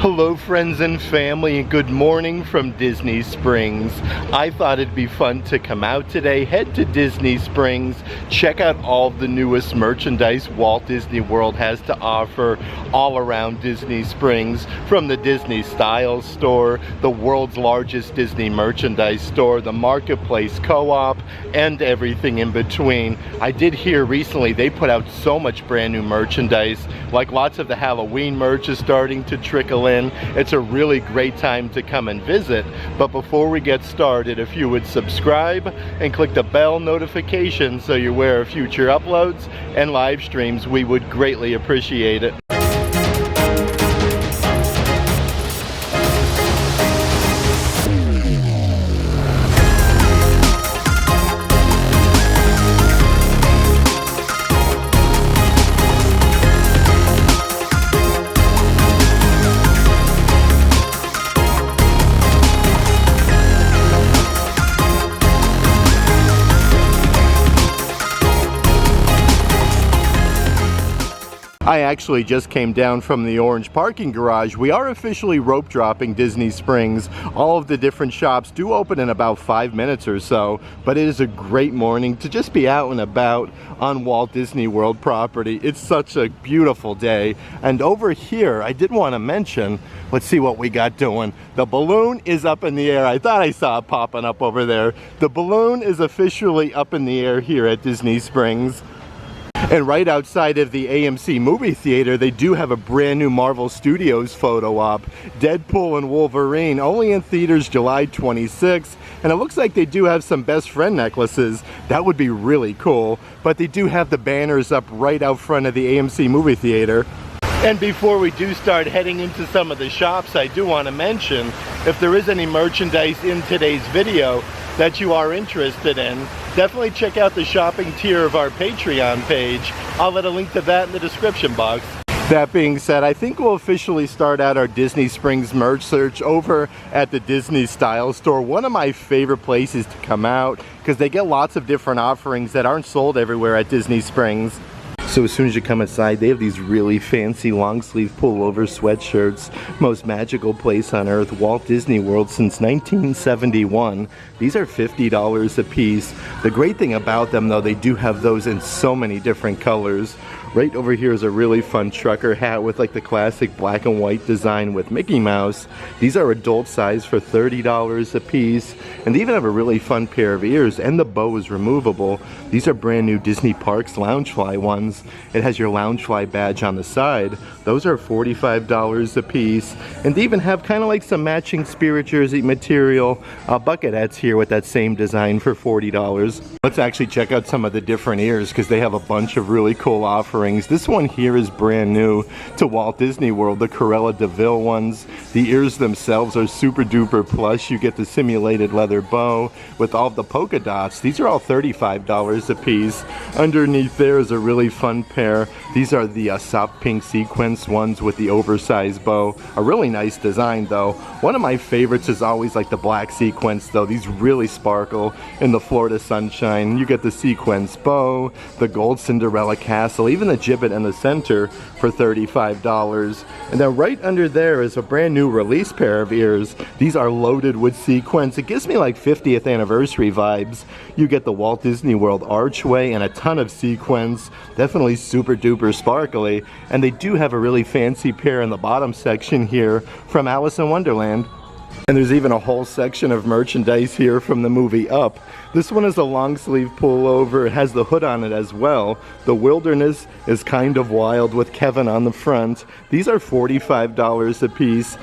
Hello friends and family, and good morning from Disney Springs. I thought it'd be fun to come out today, head to Disney Springs, check out all the newest merchandise Walt Disney World has to offer all around Disney Springs, from the Disney Style store, the world's largest Disney merchandise store, the Marketplace Co-op, and everything in between. I did hear recently they put out so much brand new merchandise, like lots of the Halloween merch is starting to trickle in. It's a really great time to come and visit. But before we get started, if you would subscribe and click the bell notification so you're aware of future uploads and live streams, we would greatly appreciate it. I actually just came down from the orange parking garage. We are officially rope dropping Disney Springs. All of the different shops do open in about 5 minutes or so, but it is a great morning to just be out and about on Walt Disney World property. It's such a beautiful day. And over here, I did want to mention, let's see what we got doing. The balloon is up in the air. I thought I saw it popping up over there. The balloon is officially up in the air here at Disney Springs. And right outside of the AMC movie theater, they do have a brand new Marvel Studios photo op. Deadpool and Wolverine, only in theaters July 26th. And it looks like they do have some best friend necklaces. That would be really cool. But they do have the banners up right out front of the AMC movie theater. And before we do start heading into some of the shops, I do want to mention, if there is any merchandise in today's video that you are interested in, definitely check out the shopping tier of our Patreon page. I'll let a link to that in the description box. That being said, I think we'll officially start out our Disney Springs merch search over at the Disney Style store. One of my favorite places to come out because they get lots of different offerings that aren't sold everywhere at Disney Springs. So as soon as you come inside, they have these really fancy long sleeve pullover sweatshirts. Most magical place on earth, Walt Disney World since 1971. These are $50 a piece. The great thing about them though, they do have those in so many different colors. Right over here is a really fun trucker hat with like the classic black and white design with Mickey Mouse. These are adult size for $30 a piece. And they even have a really fun pair of ears, and the bow is removable. These are brand new Disney Parks Loungefly ones. It has your Loungefly badge on the side. Those are $45 a piece. And they even have kind of like some matching Spirit Jersey material bucket hats here with that same design for $40. Let's actually check out some of the different ears because they have a bunch of really cool offerings. This one here is brand new to Walt Disney World, the Cruella de Vil ones. The ears themselves are super duper plush. You get the simulated leather bow with all the polka dots. These are all $35 a piece. Underneath there is a really fun pair. These are the soft pink sequence ones with the oversized bow. A really nice design though. One of my favorites is always like the black sequence though. These really sparkle in the Florida sunshine. You get the sequence bow, the gold Cinderella castle, even the gibbet in the center for $35. And then right under there is a brand new release pair of ears. These are loaded with sequins. It gives me like 50th anniversary vibes. You get the Walt Disney World archway and a ton of sequins. Definitely super duper sparkly. And they do have a really fancy pair in the bottom section here from Alice in Wonderland. And there's even a whole section of merchandise here from the movie Up. This one is a long sleeve pullover. It has the hood on it as well. The Wilderness is Kind of Wild with Kevin on the front. These are $45 a piece.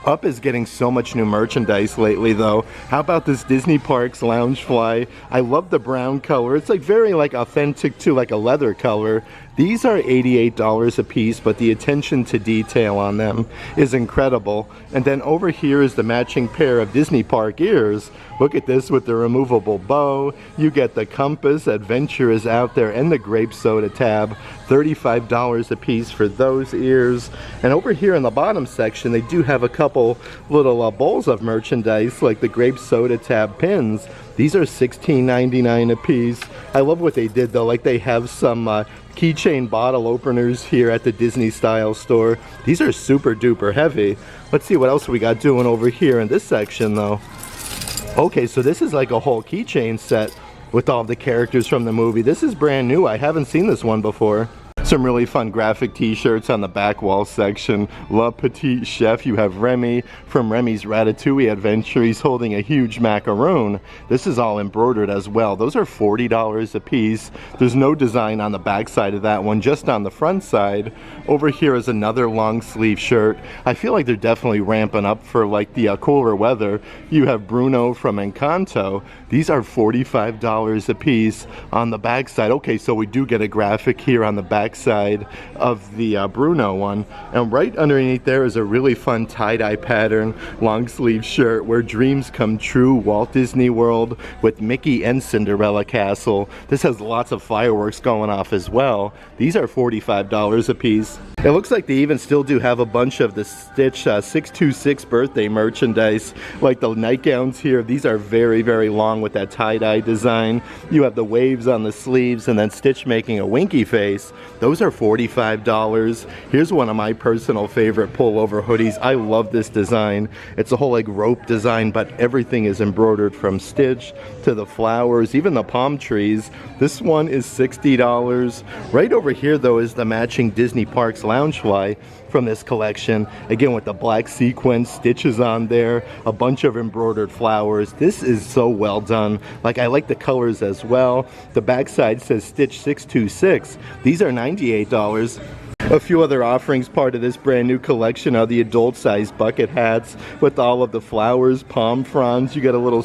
Up is getting so much new merchandise lately though. How about this Disney Parks Loungefly? I love the brown color. It's like very like authentic to like a leather color. These are $88 a piece, but the attention to detail on them is incredible. And then over here is the matching pair of Disney Park ears. Look at this with the removable bow. You get the compass, Adventure is out there, and the grape soda tab. $35 a piece for those ears. And over here in the bottom section, they do have a couple little bowls of merchandise, like the grape soda tab pins. These are $16.99 a piece. I love what they did though, like they have some keychain bottle openers here at the Disney style store. These are super duper heavy. Let's see what else we got doing over here in this section though. Okay, so this is like a whole keychain set with all the characters from the movie. This is brand new. I haven't seen this one before. Some really fun graphic t-shirts on the back wall section. Le Petit Chef, you have Remy from Remy's Ratatouille Adventure. He's holding a huge macaroon. This is all embroidered as well. Those are $40 a piece. There's no design on the back side of that one, just on the front side. Over here is another long sleeve shirt. I feel like they're definitely ramping up for like the cooler weather. You have Bruno from Encanto. These are $45 a piece on the back side. Okay, so we do get a graphic here on the back side of the Bruno one, and right underneath there is a really fun tie-dye pattern long sleeve shirt where dreams come true, Walt Disney World with Mickey and Cinderella Castle. This has lots of fireworks going off as well. These are $45 a piece. It looks like they even still do have a bunch of the Stitch 626 birthday merchandise, like the nightgowns here. These are very, very long with that tie-dye design. You have the waves on the sleeves and then Stitch making a winky face. Those are $45. Here's one of my personal favorite pullover hoodies. I love this design. It's a whole like rope design, but everything is embroidered from Stitch to the flowers, even the palm trees. This one is $60. Right over here though is the matching Disney Parks loungefly from this collection, again with the black sequins, stitches on there, a bunch of embroidered flowers. This is so well done. Like, I like the colors as well. The backside says Stitch 626. These are $98. A few other offerings part of this brand new collection are the adult size bucket hats with all of the flowers, palm fronds. You get a little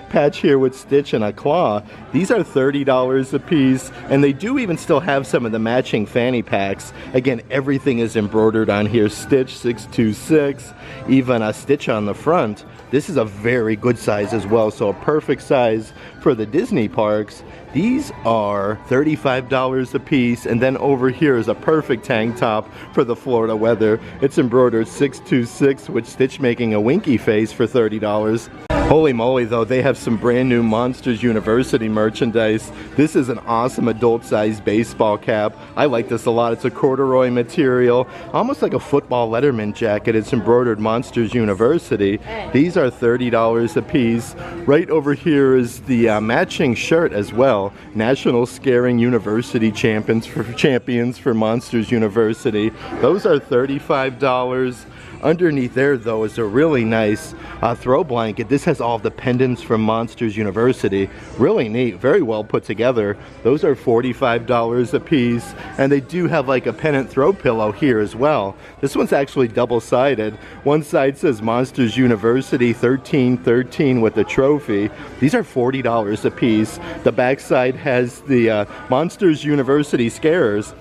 patch here with Stitch and a claw. These are $30 a piece, and they do even still have some of the matching fanny packs. Again, everything is embroidered on here. Stitch 626, even a Stitch on the front. This is a very good size as well, so a perfect size for the Disney parks. These are $35 a piece, and then over here is a perfect tank top for the Florida weather. It's embroidered 626 with Stitch making a winky face for $30. Holy moly though, they have some brand new Monsters University merchandise. This is an awesome adult size baseball cap. I like this a lot. It's a corduroy material, almost like a football Letterman jacket. It's embroidered Monsters University. These are $30 a piece. Right over here is the matching shirt as well. National Scaring University champions for Monsters University. Those are $35. Underneath there though is a really nice throw blanket. This has all the pendants from Monsters University. Really neat, very well put together. Those are $45 a piece, and they do have like a pennant throw pillow here as well. This one's actually double-sided. One side says Monsters University 1313 with a trophy. These are $40 a piece. The back side has the Monsters University scarers.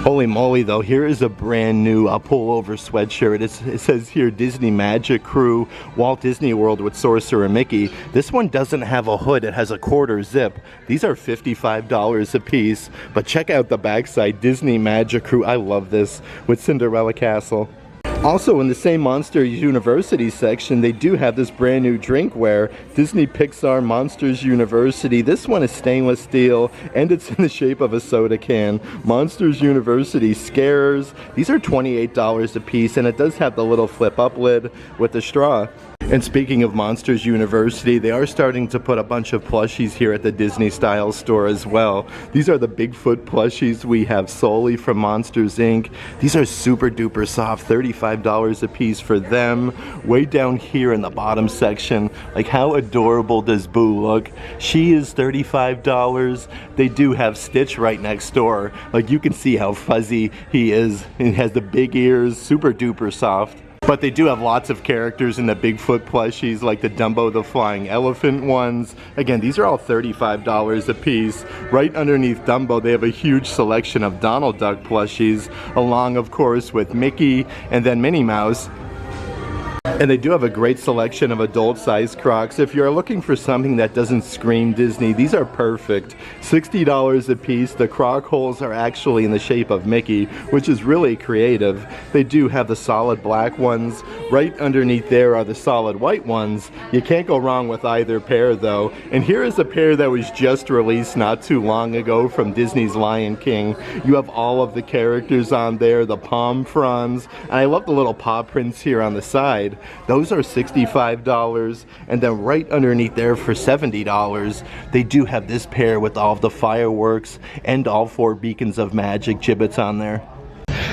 Holy moly though, here is a brand new pullover sweatshirt. It says here Disney Magic Crew, Walt Disney World with Sorcerer Mickey. This one doesn't have a hood, it has a quarter zip. These are $55 a piece, but check out the backside, Disney Magic Crew. I love this with Cinderella Castle. Also in the same Monsters University section, they do have this brand new drinkware, Disney Pixar Monsters University. This one is stainless steel and it's in the shape of a soda can. Monsters University Scarers. These are $28 a piece, and it does have the little flip up lid with the straw. And speaking of Monsters University, they are starting to put a bunch of plushies here at the Disney Style store as well. These are the Bigfoot plushies we have solely from Monsters Inc. These are super duper soft, $35 a piece for them. Way down here in the bottom section, like how adorable does Boo look? She is $35. They do have Stitch right next door. Like you can see how fuzzy he is. He has the big ears, super duper soft. But they do have lots of characters in the Bigfoot plushies, like the Dumbo the Flying Elephant ones. Again, these are all $35 a piece. Right underneath Dumbo, they have a huge selection of Donald Duck plushies, along, of course, with Mickey and then Minnie Mouse. And they do have a great selection of adult-sized Crocs. If you're looking for something that doesn't scream Disney, these are perfect. $60 a piece. The Croc holes are actually in the shape of Mickey, which is really creative. They do have the solid black ones. Right underneath there are the solid white ones. You can't go wrong with either pair though. And here is a pair that was just released not too long ago from Disney's Lion King. You have all of the characters on there, the palm fronds, and I love the little paw prints here on the side. Those are $65, and then right underneath there for $70, they do have this pair with all of the fireworks and all 4 beacons of magic gibbets on there.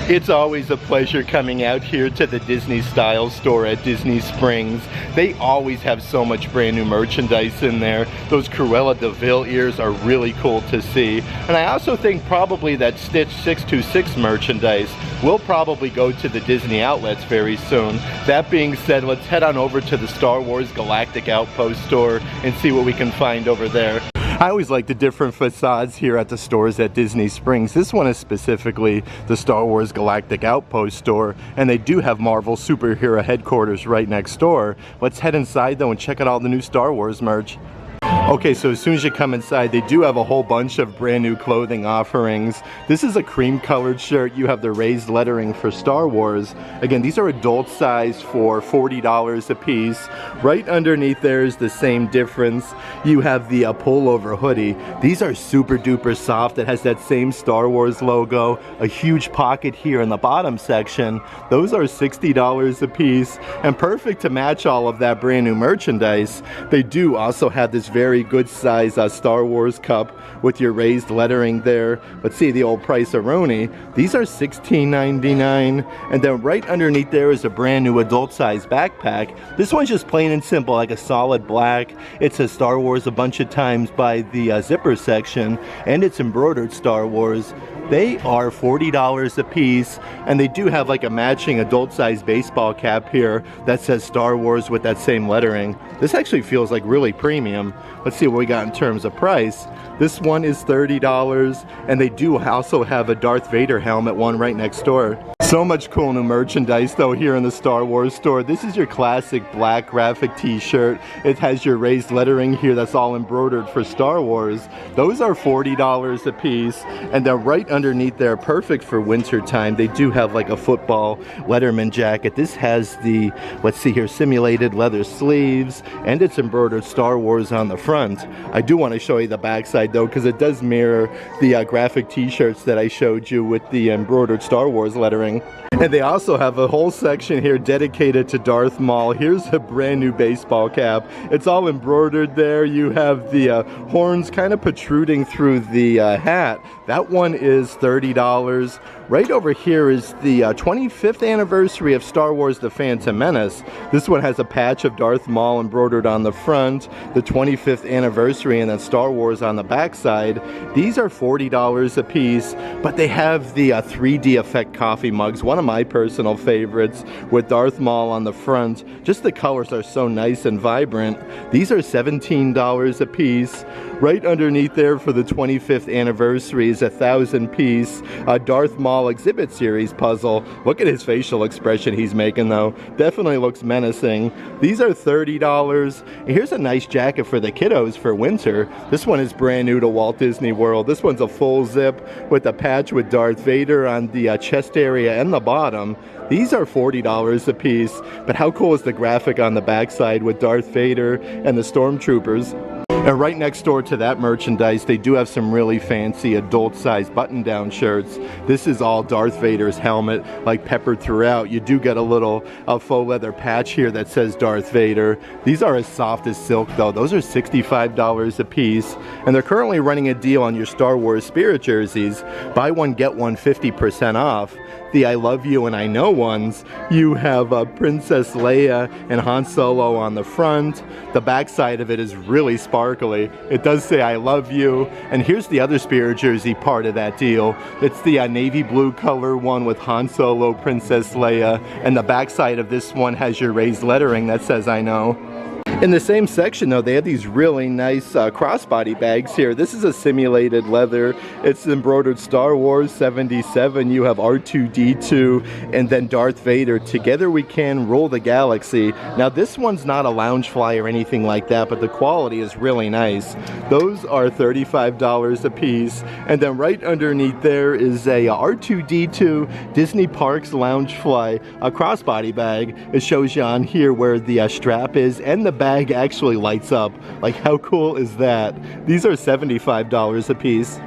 It's always a pleasure coming out here to the Disney Style store at Disney Springs. They always have so much brand new merchandise in there. Those Cruella de Vil ears are really cool to see. And I also think probably that Stitch 626 merchandise will probably go to the Disney outlets very soon. That being said, let's head on over to the Star Wars Galactic Outpost store and see what we can find over there. I always like the different facades here at the stores at Disney Springs. This one is specifically the Star Wars Galactic Outpost store, and they do have Marvel superhero headquarters right next door. Let's head inside though and check out all the new Star Wars merch. Okay, so as soon as you come inside, they do have a whole bunch of brand new clothing offerings. This is a cream colored shirt. You have the raised lettering for Star Wars. Again, these are adult size for $40 a piece. Right underneath there is the same difference. You have the pullover hoodie. These are super duper soft. It has that same Star Wars logo. A huge pocket here in the bottom section. Those are $60 a piece and perfect to match all of that brand new merchandise. They do also have this very good size Star Wars cup with your raised lettering there. Let's see the old price-a-roni. These are $16.99, and then right underneath there is a brand new adult size backpack. This one's just plain and simple, like a solid black. It says Star Wars a bunch of times by the zipper section, and it's embroidered Star Wars. They are $40 a piece, and they do have like a matching adult size baseball cap here that says Star Wars with that same lettering. This actually feels like really premium. Let's see what we got in terms of price. This one is $30, and they do also have a Darth Vader helmet one right next door. So much cool new merchandise though here in the Star Wars store. This is your classic black graphic t-shirt. It has your raised lettering here that's all embroidered for Star Wars. Those are $40 a piece, and then right underneath there, perfect for winter time, they do have like a football Letterman jacket. This has the, let's see here, simulated leather sleeves, and it's embroidered Star Wars on the front. I do want to show you the backside though, because it does mirror the graphic t-shirts that I showed you with the embroidered Star Wars lettering. And they also have a whole section here dedicated to Darth Maul. Here's a brand new baseball cap. It's all embroidered there. You have the horns kind of protruding through the hat. That one is $30. Right over here is the 25th anniversary of Star Wars The Phantom Menace. This one has a patch of Darth Maul embroidered on the front, the 25th anniversary, and then Star Wars on the backside. These are $40 a piece, but they have the 3D effect coffee mugs, one of my personal favorites, with Darth Maul on the front. Just the colors are so nice and vibrant. These are $17 a piece. Right underneath there for the 25th anniversary is a 1,000-piece Darth Maul exhibit series puzzle. Look at his facial expression he's making though. Definitely looks menacing. These are $30. And here's a nice jacket for the kiddos for winter. This one is brand new to Walt Disney World. This one's a full zip with a patch with Darth Vader on the chest area and the bottom. These are $40 a piece, but how cool is the graphic on the backside with Darth Vader and the stormtroopers? And right next door to that merchandise, they do have some really fancy adult-sized button-down shirts. This is all Darth Vader's helmet, like peppered throughout. You do get a little faux leather patch here that says Darth Vader. These are as soft as silk, though. Those are $65 a piece, and they're currently running a deal on your Star Wars Spirit jerseys. Buy one, get one 50% off. The I Love You and I Know ones, you have Princess Leia and Han Solo on the front. The backside of it is really sparkly. It does say I love you. And here's the other Spirit jersey part of that deal. It's the navy blue color one with Han Solo, Princess Leia, and the backside of this one has your raised lettering that says I know. In the same section though, they have these really nice crossbody bags here. This is a simulated leather. It's embroidered Star Wars 77. You have R2-D2 and then Darth Vader. Together we can rule the galaxy. Now this one's not a lounge fly or anything like that, but the quality is really nice. Those are $35 a piece. And then right underneath there is a R2-D2 Disney Parks lounge fly, a crossbody bag. It shows you on here where the strap is, and the bag actually lights up. Like, how cool is that? These are $75 a piece.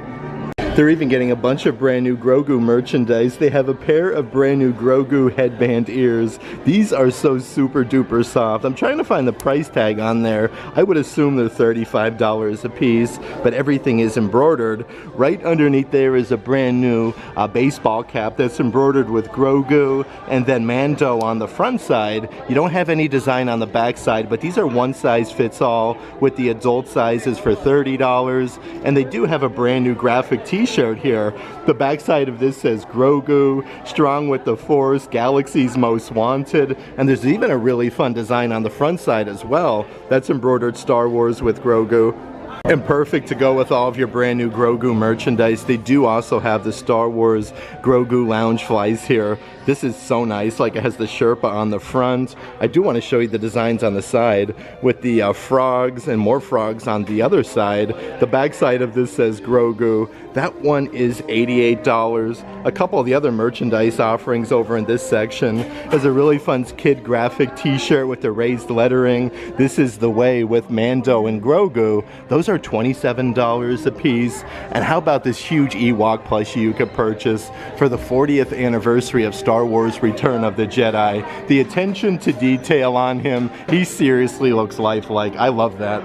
They're even getting a bunch of brand new Grogu merchandise. They have a pair of brand new Grogu headband ears. These are so super duper soft. I'm trying to find the price tag on there. I would assume they're $35 a piece, but everything is embroidered. Right underneath there is a brand new baseball cap that's embroidered with Grogu and then Mando on the front side. You don't have any design on the back side, but these are one size fits all, with the adult sizes for $30. And they do have a brand new graphic t-shirt here. The backside of this says Grogu, strong with the Force, Galaxy's Most Wanted, and there's even a really fun design on the front side as well. That's embroidered Star Wars with Grogu. And perfect to go with all of your brand new Grogu merchandise. They do also have the Star Wars Grogu lounge flies here. This is so nice. Like, it has the Sherpa on the front. I do want to show you the designs on the side with the frogs and more frogs on the other side. The back side of this says Grogu. That one is $88. A couple of the other merchandise offerings over in this section is a really fun kid graphic t-shirt with the raised lettering. This is the way with Mando and Grogu. Those are $27 a piece. And how about this huge Ewok plushie you could purchase for the 40th anniversary of Star Wars Return of the Jedi. The attention to detail on him, he seriously looks lifelike. I love that.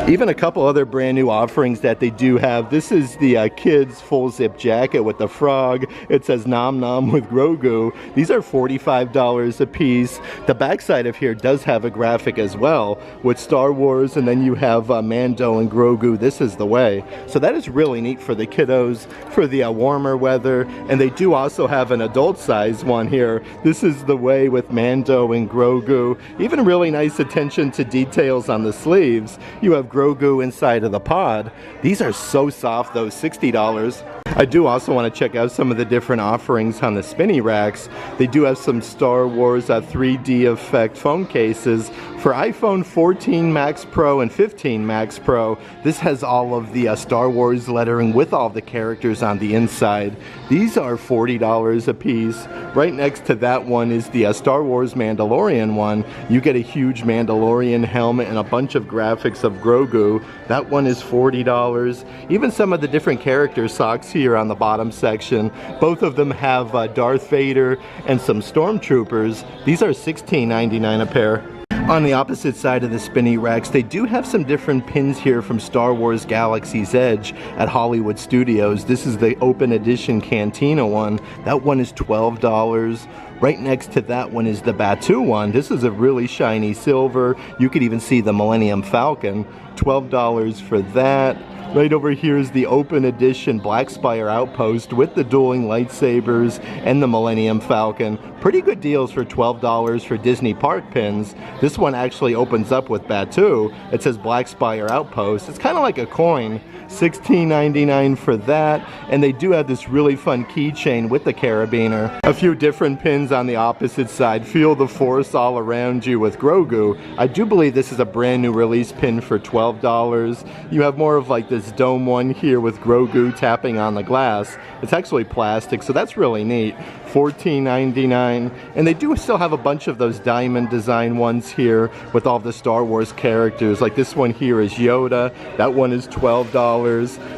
Even a couple other brand new offerings that they do have. This is the kids full zip jacket with the frog. It says Nom Nom with Grogu. These are $45 a piece. The backside of here does have a graphic as well with Star Wars, and then you have Mando and Grogu. This is the way. So that is really neat for the kiddos for the warmer weather. And they do also have an adult size one here. This is the way with Mando and Grogu. Even really nice attention to details on the sleeves. You have Grogu inside of the pod. These are so soft though, $60. I do also want to check out some of the different offerings on the spinny racks. They do have some Star Wars 3D effect phone cases for iPhone 14 Max Pro and 15 Max Pro. This has all of the Star Wars lettering with all the characters on the inside. These are $40 a piece. Right next to that one is the Star Wars Mandalorian one. You get a huge Mandalorian helmet and a bunch of graphics of Grogu. That one is $40. Even some of the different character socks here on the bottom section. Both of them have Darth Vader and some stormtroopers. These are $16.99 a pair. On the opposite side of the spinny racks, they do have some different pins here from Star Wars Galaxy's Edge at Hollywood Studios. This is the open edition Cantina one. That one is $12. Right next to that one is the Batuu one. This is a really shiny silver. You could even see the Millennium Falcon. $12 for that. Right over here is the open edition Black Spire Outpost with the dueling lightsabers and the Millennium Falcon. Pretty good deals for $12 for Disney Park pins. This one actually opens up with Batuu. It says Black Spire Outpost. It's kind of like a coin. $16.99 for that. And they do have this really fun keychain with the carabiner. A few different pins on the opposite side. Feel the Force all around you with Grogu. I do believe this is a brand new release pin for $12. You have more of like this dome one here with Grogu tapping on the glass. It's actually plastic, so that's really neat. $14.99. And they do still have a bunch of those diamond design ones here with all the Star Wars characters. Like this one here is Yoda. That one is $12.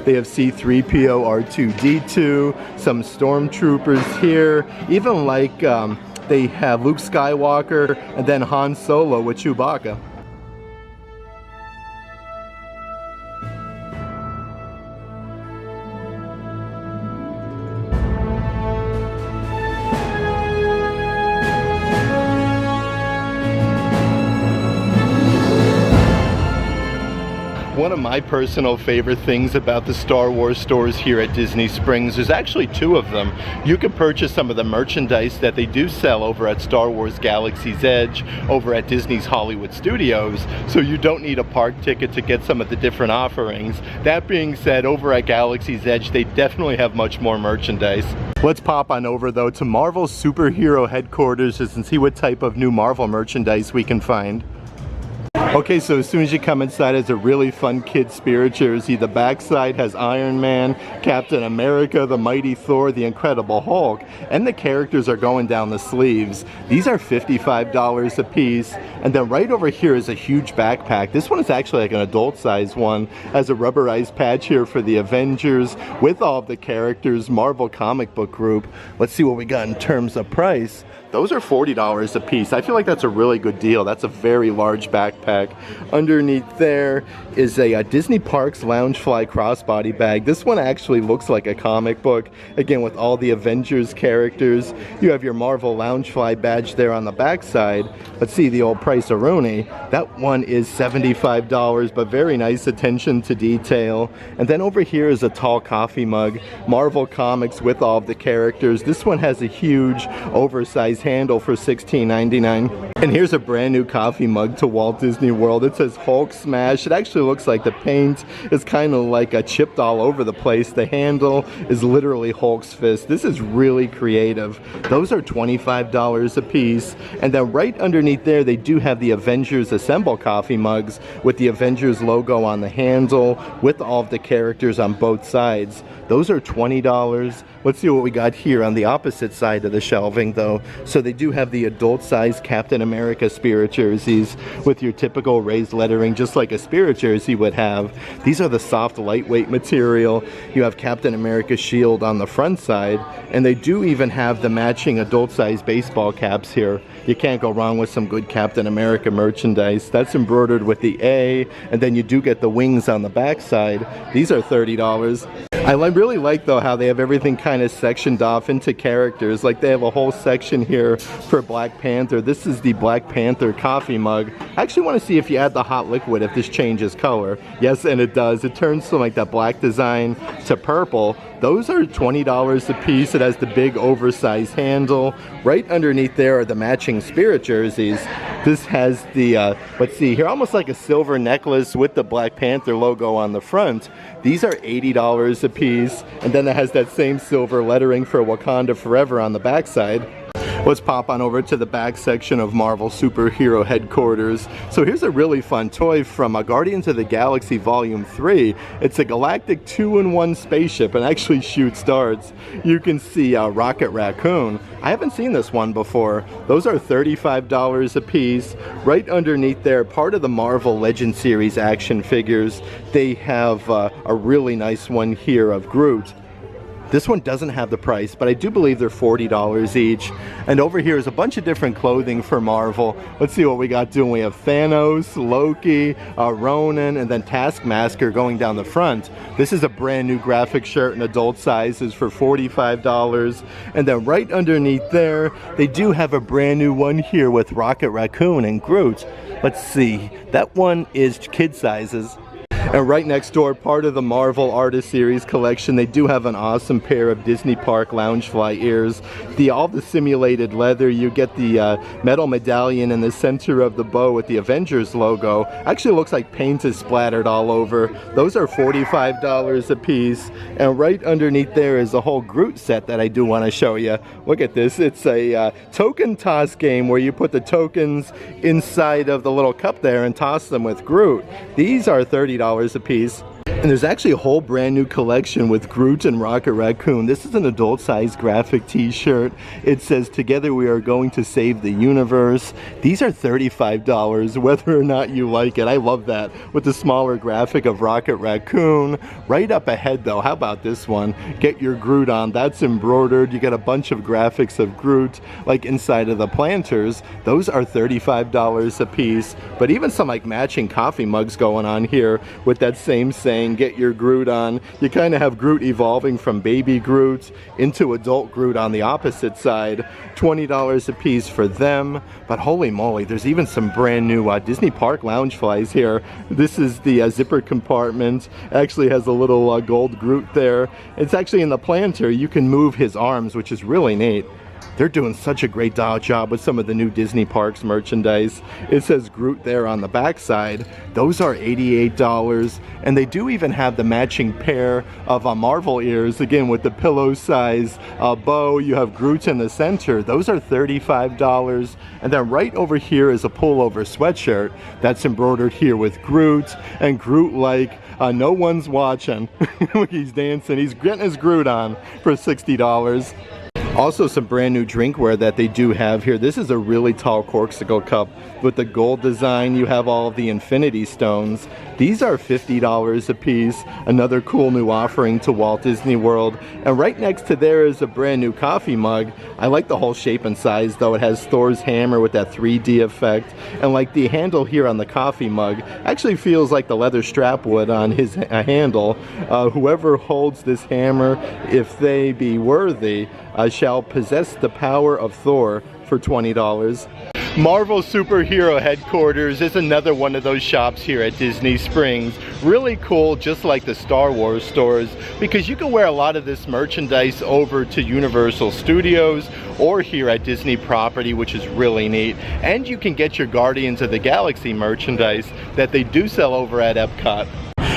They have C-3PO, R2-D2, some stormtroopers here. Even like they have Luke Skywalker and then Han Solo with Chewbacca. one of my personal favorite things about the Star Wars stores here at Disney Springs, there's actually two of them. You can purchase some of the merchandise that they do sell over at Star Wars Galaxy's Edge, over at Disney's Hollywood Studios, so you don't need a park ticket to get some of the different offerings. That being said, over at Galaxy's Edge, they definitely have much more merchandise. Let's pop on over though to Marvel's superhero headquarters and see what type of new Marvel merchandise we can find. Okay, so as soon as you come inside, it's a really fun kid spirit jersey. The backside has Iron Man, Captain America, the Mighty Thor, the Incredible Hulk, and the characters are going down the sleeves. These are $55 a piece. And then right over here is a huge backpack. This one is actually like an adult size one. Has a rubberized patch here for the Avengers with all of the characters, Marvel comic book group. Let's see what we got in terms of price. Those are $40 a piece. I feel like that's a really good deal. That's a very large backpack. Underneath there is a Disney Parks Loungefly crossbody bag. This one actually looks like a comic book. Again, with all the Avengers characters. You have your Marvel Loungefly badge there on the backside. Let's see the old price-a-rooney. That one is $75, but very nice attention to detail. And then over here is a tall coffee mug. Marvel Comics with all of the characters. This one has a huge, oversized handle for $16.99. And here's a brand new coffee mug to Walt Disney World. It says Hulk Smash. It actually looks like the paint is kind of like chipped all over the place. The handle is literally Hulk's fist. This is really creative. Those are $25 a piece. And then right underneath there, they do have the Avengers Assemble coffee mugs with the Avengers logo on the handle with all of the characters on both sides. Those are $20. Let's see what we got here on the opposite side of the shelving though. So they do have the adult size Captain America spirit jerseys with your typical raised lettering, just like a spirit jersey would have. These are the soft, lightweight material. You have Captain America's shield on the front side, and they do even have the matching adult size baseball caps here. You can't go wrong with some good Captain America merchandise. That's embroidered with the A, and then you do get the wings on the back side. These are $30. I really like though how they have everything kind of sectioned off into characters. Like they have a whole section here for Black Panther. This is the Black Panther coffee mug. I actually want to see if you add the hot liquid if this changes color. Yes, and it does. It turns from like that black design to purple. Those are $20 a piece. It has the big oversized handle. Right underneath there are the matching spirit jerseys. This has the, let's see here, almost like a silver necklace with the Black Panther logo on the front. These are $80 a piece. And then it has that same silver lettering for Wakanda Forever on the backside. Let's pop on over to the back section of Marvel Superhero Headquarters. So here's a really fun toy from Guardians of the Galaxy Volume 3. It's a galactic 2-in-1 spaceship and actually shoots darts. You can see Rocket Raccoon. I haven't seen this one before. Those are $35 a piece. Right underneath there, part of the Marvel Legend Series action figures. They have a really nice one here of Groot. This one doesn't have the price, but I do believe they're $40 each. And over here is a bunch of different clothing for Marvel. Let's see what we got doing. We have Thanos, Loki, Ronan, and then Taskmaster going down the front. This is a brand new graphic shirt in adult sizes for $45. And then right underneath there, they do have a brand new one here with Rocket Raccoon and Groot. Let's see, that one is kid sizes. And right next door, part of the Marvel Artist Series collection, they do have an awesome pair of Disney Park Loungefly ears. All the simulated leather, you get the metal medallion in the center of the bow with the Avengers logo. Actually looks like paint is splattered all over. Those are $45 a piece. And right underneath there is a whole Groot set that I do want to show you. Look at this. It's a token toss game where you put the tokens inside of the little cup there and toss them with Groot. These are $30 a piece. And there's actually a whole brand new collection with Groot and Rocket Raccoon. This is an adult size graphic t-shirt. It says, "Together we are going to save the universe." These are $35, whether or not you like it. I love that with the smaller graphic of Rocket Raccoon. Right up ahead though, how about this one? Get your Groot on. That's embroidered. You get a bunch of graphics of Groot like inside of the planters. Those are $35 a piece. But even some like matching coffee mugs going on here with that same saying, and get your Groot on. You kind of have Groot evolving from baby Groot into adult Groot on the opposite side. $20 a piece for them. But holy moly, there's even some brand new Disney Park Loungeflies here. This is the zipper compartment. Actually has a little gold Groot there. It's actually in the planter. You can move his arms, which is really neat. They're doing such a great job with some of the new Disney Parks merchandise. It says Groot there on the back side. Those are $88, and they do even have the matching pair of Marvel ears, again with the pillow size bow. You have Groot in the center. Those are $35, and then right over here is a pullover sweatshirt that's embroidered here with Groot, and Groot like no one's watching. Look, he's dancing. He's getting his Groot on for $60. Also some brand new drinkware that they do have here. This is a really tall corksicle cup with the gold design. You have all of the infinity stones. These are $50 a piece. Another cool new offering to Walt Disney World. And right next to there is a brand new coffee mug. I like the whole shape and size though. It has Thor's hammer with that 3D effect. And like the handle here on the coffee mug actually feels like the leather strap would on his handle. Whoever holds this hammer, if they be worthy, shall possess the power of Thor for $20. Marvel Superhero Headquarters is another one of those shops here at Disney Springs. Really cool, just like the Star Wars stores, because you can wear a lot of this merchandise over to Universal Studios or here at Disney property, which is really neat. And you can get your Guardians of the Galaxy merchandise that they do sell over at Epcot.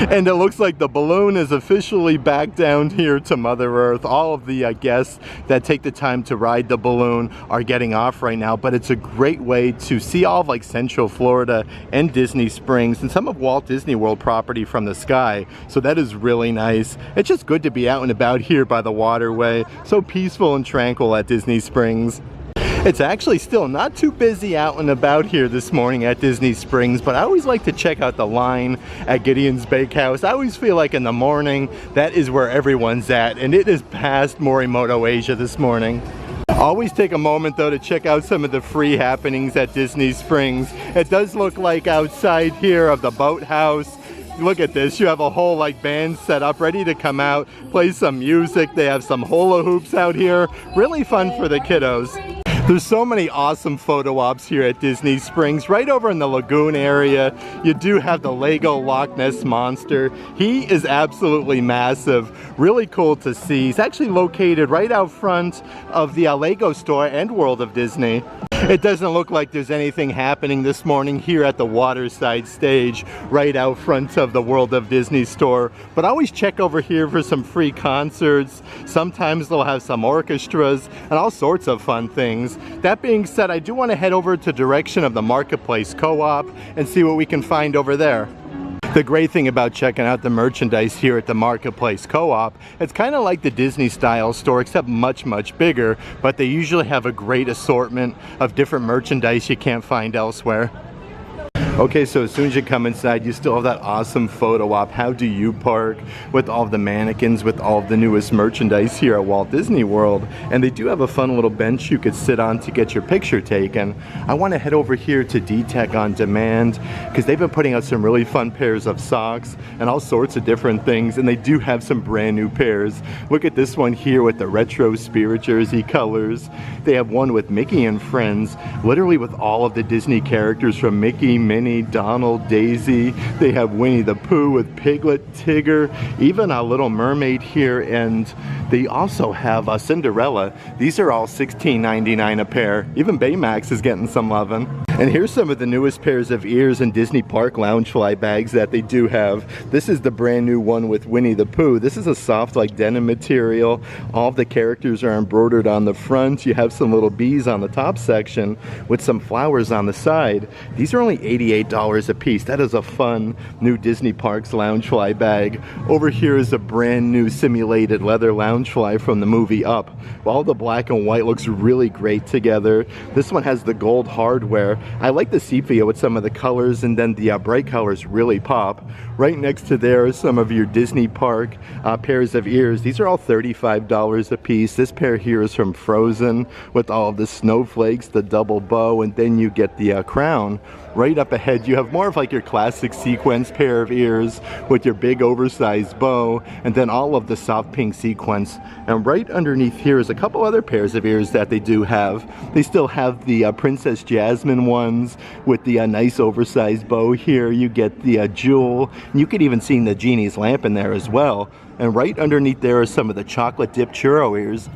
And it looks like the balloon is officially back down here to Mother Earth. All of the guests that take the time to ride the balloon are getting off right now, but it's a great way to see all of like Central Florida and Disney Springs and some of Walt Disney World property from the sky. So that is really nice. It's just good to be out and about here by the waterway. So peaceful and tranquil at Disney Springs. It's actually still not too busy out and about here this morning at Disney Springs, but I always like to check out the line at Gideon's Bakehouse. I always feel like in the morning, that is where everyone's at, and it is past Morimoto Asia this morning. Always take a moment though to check out some of the free happenings at Disney Springs. It does look like outside here of the boathouse. Look at this, you have a whole like band set up ready to come out, play some music. They have some hula hoops out here. Really fun for the kiddos. There's so many awesome photo ops here at Disney Springs. Right over in the lagoon area, you do have the Lego Loch Ness Monster. He is absolutely massive. Really cool to see. He's actually located right out front of the Lego store and World of Disney. It doesn't look like there's anything happening this morning here at the waterside stage right out front of the World of Disney store, but always check over here for some free concerts. Sometimes they'll have some orchestras and all sorts of fun things. That being said, I do want to head over to direction of the Marketplace Co-op and see what we can find over there. The great thing about checking out the merchandise here at the Marketplace Co-op, it's kind of like the Disney style store except much, much bigger, but they usually have a great assortment of different merchandise you can't find elsewhere. Okay, so as soon as you come inside, you still have that awesome photo op, How Do You Park, with all of the mannequins, with all of the newest merchandise here at Walt Disney World. And they do have a fun little bench you could sit on to get your picture taken. I want to head over here to D-Tech On Demand, because they've been putting out some really fun pairs of socks and all sorts of different things, and they do have some brand new pairs. Look at this one here with the retro Spirit jersey colors. They have one with Mickey and Friends, literally with all of the Disney characters from Mickey, Minnie, Donald, Daisy. They have Winnie the Pooh with Piglet, Tigger, even a Little Mermaid here, and they also have a Cinderella. These are all $16.99 a pair. Even Baymax is getting some lovin'. And here's some of the newest pairs of ears and Disney Park Loungefly bags that they do have. This is the brand new one with Winnie the Pooh. This is a soft like denim material. All of the characters are embroidered on the front. You have some little bees on the top section with some flowers on the side. These are only $88 a piece. That is a fun new Disney Parks Loungefly bag. Over here is a brand new simulated leather Loungefly from the movie Up. All the black and white looks really great together. This one has the gold hardware. I like the sepia with some of the colors, and then the bright colors really pop. Right next to there are some of your Disney Park pairs of ears. These are all $35 a piece. This pair here is from Frozen with all of the snowflakes, the double bow, and then you get the crown. Right up ahead, you have more of like your classic sequence pair of ears with your big oversized bow, and then all of the soft pink sequence. And right underneath here is a couple other pairs of ears that they do have. They still have the Princess Jasmine ones with the nice oversized bow here. You get the jewel, and you could even see the genie's lamp in there as well. And right underneath there are some of the chocolate dipped churro ears.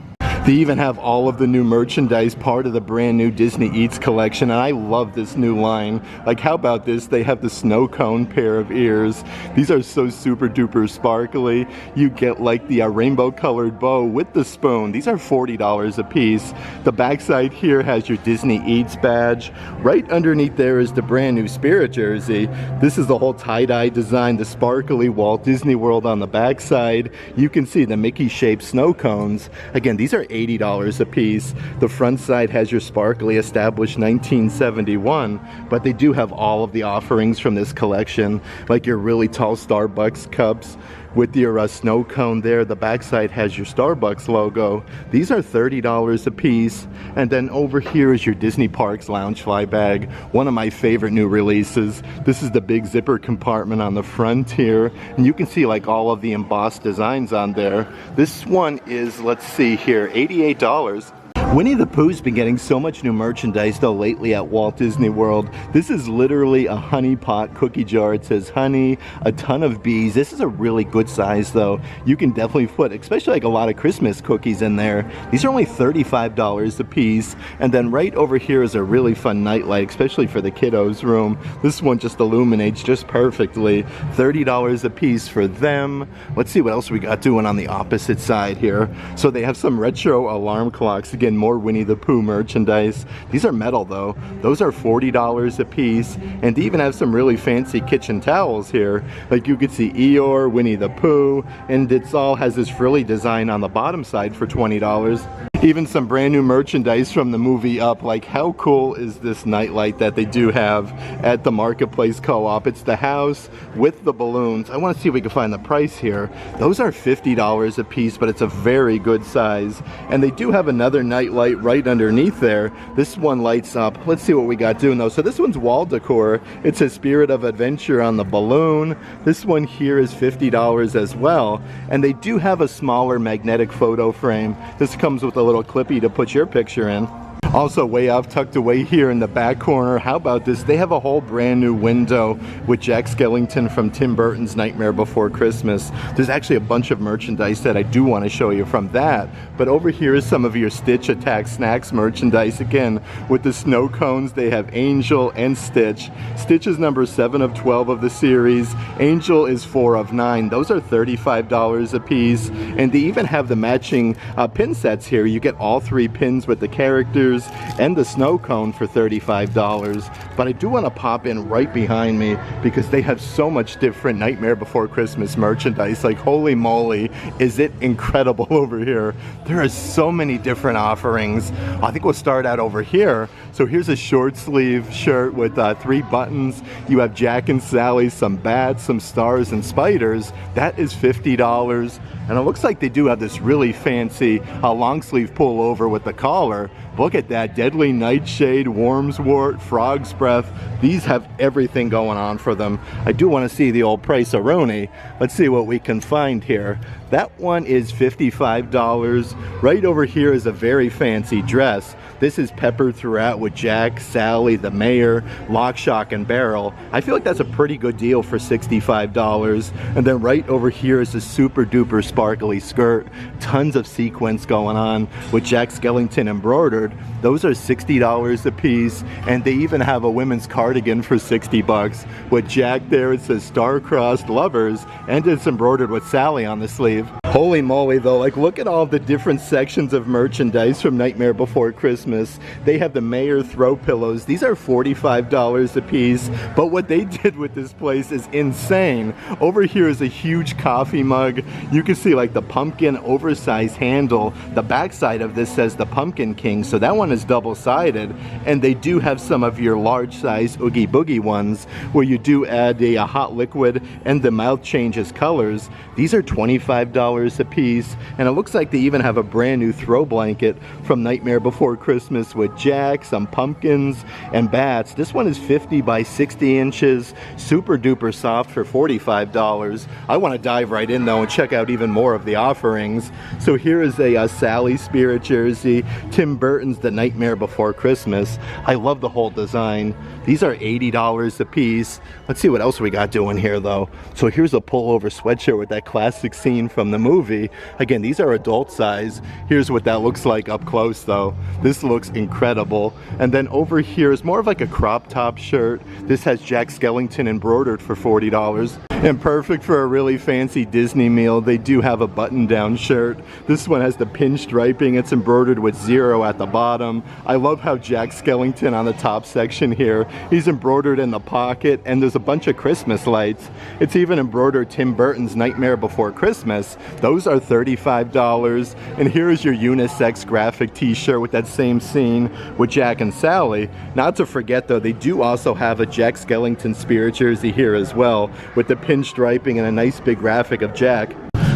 They even have all of the new merchandise, part of the brand new Disney Eats collection, and I love this new line. Like, how about this? They have the snow cone pair of ears. These are so super duper sparkly. You get like the rainbow colored bow with the spoon. These are $40 a piece. The backside here has your Disney Eats badge. Right underneath there is the brand new Spirit jersey. This is the whole tie-dye design, the sparkly Walt Disney World on the backside. You can see the Mickey shaped snow cones. Again, these are $80 a piece. The front side has your sparkly established 1971, but they do have all of the offerings from this collection, like your really tall Starbucks cups with your snow cone there. The backside has your Starbucks logo. These are $30 a piece. And then over here is your Disney Parks Loungefly bag, one of my favorite new releases. This is the big zipper compartment on the front here, and you can see like all of the embossed designs on there. This one is, let's see here, $88. Winnie the Pooh's been getting so much new merchandise though lately at Walt Disney World. This is literally a honey pot cookie jar. It says honey, a ton of bees. This is a really good size though. You can definitely put, especially like a lot of Christmas cookies in there. These are only $35 a piece. And then right over here is a really fun nightlight, especially for the kiddos room. This one just illuminates just perfectly. $30 a piece for them. Let's see what else we got doing on the opposite side here. So they have some retro alarm clocks. Again, more Winnie the Pooh merchandise. These are metal though. Those are $40 a piece. And they even have some really fancy kitchen towels here. Like you could see Eeyore, Winnie the Pooh, and it all has this frilly design on the bottom side for $20. Even some brand new merchandise from the movie Up. Like, how cool is this nightlight that they do have at the Marketplace Co-op? It's the house with the balloons. I want to see if we can find the price here. Those are $50 a piece, but it's a very good size. And they do have another nightlight right underneath there. This one lights up. Let's see what we got doing though. So this one's wall decor. It says Spirit of Adventure on the balloon. This one here is $50 as well. And they do have a smaller magnetic photo frame. This comes with a little clippy to put your picture in. Also way off tucked away here in the back corner, how about this? They have a whole brand new window with Jack Skellington from Tim Burton's Nightmare Before Christmas. There's actually a bunch of merchandise that I do want to show you from that. But over here is some of your Stitch Attack Snacks merchandise. Again, with the snow cones, they have Angel and Stitch. Stitch is number 7 of 12 of the series. Angel is 4 of 9. Those are $35 a piece. And they even have the matching pin sets here. You get all 3 pins with the characters and the snow cone for $35. But I do want to pop in right behind me because they have so much different Nightmare Before Christmas merchandise. Like, holy moly, is it incredible over here. There are so many different offerings. I think we'll start out over here. So here's a short sleeve shirt with 3 buttons. You have Jack and Sally, some bats, some stars and spiders. That is $50. And it looks like they do have this really fancy long sleeve pullover with the collar. Look at that, Deadly Nightshade, Worm's Wart, Frog's Breath. These have everything going on for them. I do want to see the old price-a-roni. Let's see what we can find here. That one is $55. Right over here is a very fancy dress. This is peppered throughout with Jack, Sally, the Mayor, Lock, Shock, and Barrel. I feel like that's a pretty good deal for $65. And then right over here is a super duper sparkly skirt. Tons of sequins going on with Jack Skellington embroidered. Those are $60 a piece. And they even have a women's cardigan for $60. With Jack there, it says Star-Crossed Lovers, and it's embroidered with Sally on the sleeve. Holy moly though, like look at all the different sections of merchandise from Nightmare Before Christmas. They have the Mayor throw pillows. These are $45 a piece, but what they did with this place is insane. Over here is a huge coffee mug. You can see like the pumpkin oversized handle. The backside of this says the Pumpkin King, so that one is double-sided. And they do have some of your large size Oogie Boogie ones where you do add a hot liquid and the mouth changes colors. These are $25 $10 a piece. And it looks like they even have a brand new throw blanket from Nightmare Before Christmas with Jack, some pumpkins, and bats. This one is 50 by 60 inches, super duper soft for $45. I want to dive right in though and check out even more of the offerings. So here is a Sally Spirit jersey, Tim Burton's The Nightmare Before Christmas. I love the whole design. These are $80 a piece. Let's see what else we got doing here though. So here's a pullover sweatshirt with that classic scene from the movie. Again, these are adult size. Here's what that looks like up close though. This looks incredible. And then over here is more of like a crop top shirt. This has Jack Skellington embroidered for $40. And perfect for a really fancy Disney meal, they do have a button-down shirt. This one has the pin striping. It's embroidered with 0 at the bottom. I love how Jack Skellington on the top section here, he's embroidered in the pocket, and there's a bunch of Christmas lights. It's even embroidered Tim Burton's Nightmare Before Christmas. Those are $35. And here is your unisex graphic t-shirt with that same scene with Jack and Sally. Not to forget though, they do also have a Jack Skellington Spirit jersey here as well, with the pin striping and a nice big graphic of Jack.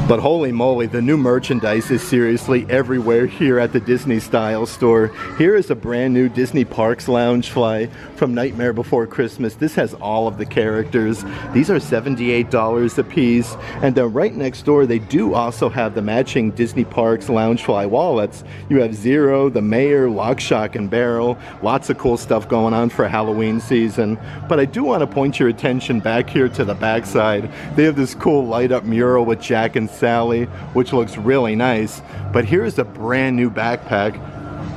But holy moly, the new merchandise is seriously everywhere here at the Disney Style store. Here is a brand new Disney Parks Loungefly from Nightmare Before Christmas. This has all of the characters. These are $78 a piece. And then right next door, they do also have the matching Disney Parks Loungefly wallets. You have Zero, the Mayor, Lock, Shock, and Barrel. Lots of cool stuff going on for Halloween season. But I do want to point your attention back here to the backside. They have this cool light up mural with Jack and Sally, which looks really nice. But here's a brand new backpack.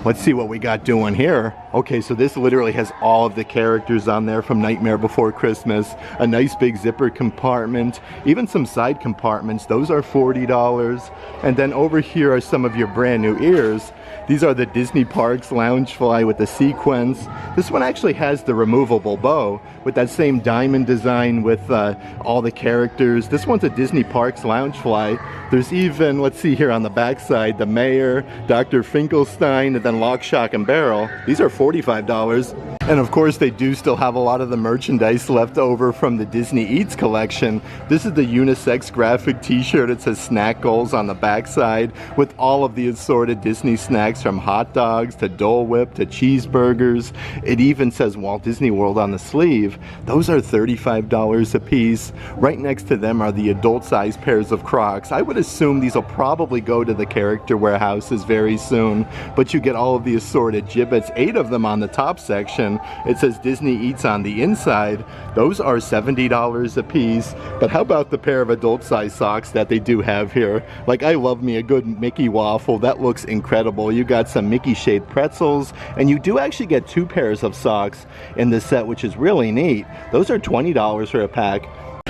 Let's see what we got doing here. Okay, so this literally has all of the characters on there from Nightmare Before Christmas. A nice big zipper compartment, even some side compartments. Those are $40. And then over here are some of your brand new ears. These are the Disney Parks Loungefly with the sequins. This one actually has the removable bow with that same diamond design with all the characters. This one's a Disney Parks Loungefly. There's even, let's see here on the back side, the Mayor, Dr. Finkelstein, and then Lock, Shock, and Barrel. These are $45. And of course they do still have a lot of the merchandise left over from the Disney Eats collection. This is the unisex graphic t-shirt. It says snack goals on the back side with all of the assorted Disney snacks from hot dogs to Dole Whip to cheeseburgers. It even says Walt Disney World on the sleeve. Those are $35 a piece. Right next to them are the adult size pairs of Crocs. I would assume these will probably go to the character warehouses very soon, but you get all of the assorted gibbets, 8 of them on the top section. It says Disney Eats on the inside. Those are $70 a piece. But how about the pair of adult size socks that they do have here? Like, I love me a good Mickey waffle. That looks incredible. You got some Mickey shaped pretzels, and you do actually get 2 pairs of socks in this set, which is really neat. Those are $20 for a pack.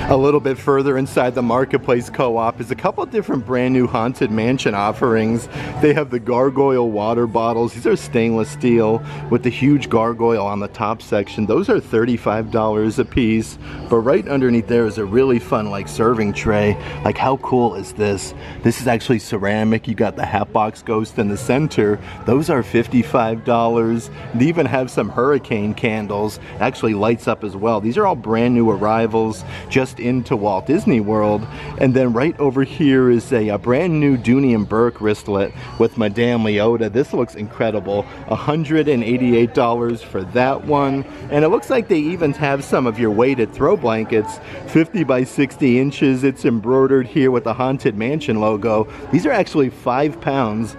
A little bit further inside the Marketplace Co-op is a couple different brand new Haunted Mansion offerings. They have the gargoyle water bottles. These are stainless steel with the huge gargoyle on the top section. Those are $35 a piece. But right underneath there is a really fun like serving tray. Like, how cool is this? This is actually ceramic. You got the Hatbox Ghost in the center. Those are $55. They even have some hurricane candles. It actually lights up as well. These are all brand new arrivals just into Walt Disney World. And then right over here is a brand new Dooney and Burke wristlet with Madame Leota. This looks incredible. $188 for that one. And it looks like they even have some of your weighted throw blankets, 50 by 60 inches. It's embroidered here with the Haunted Mansion logo. These are actually 5 pounds.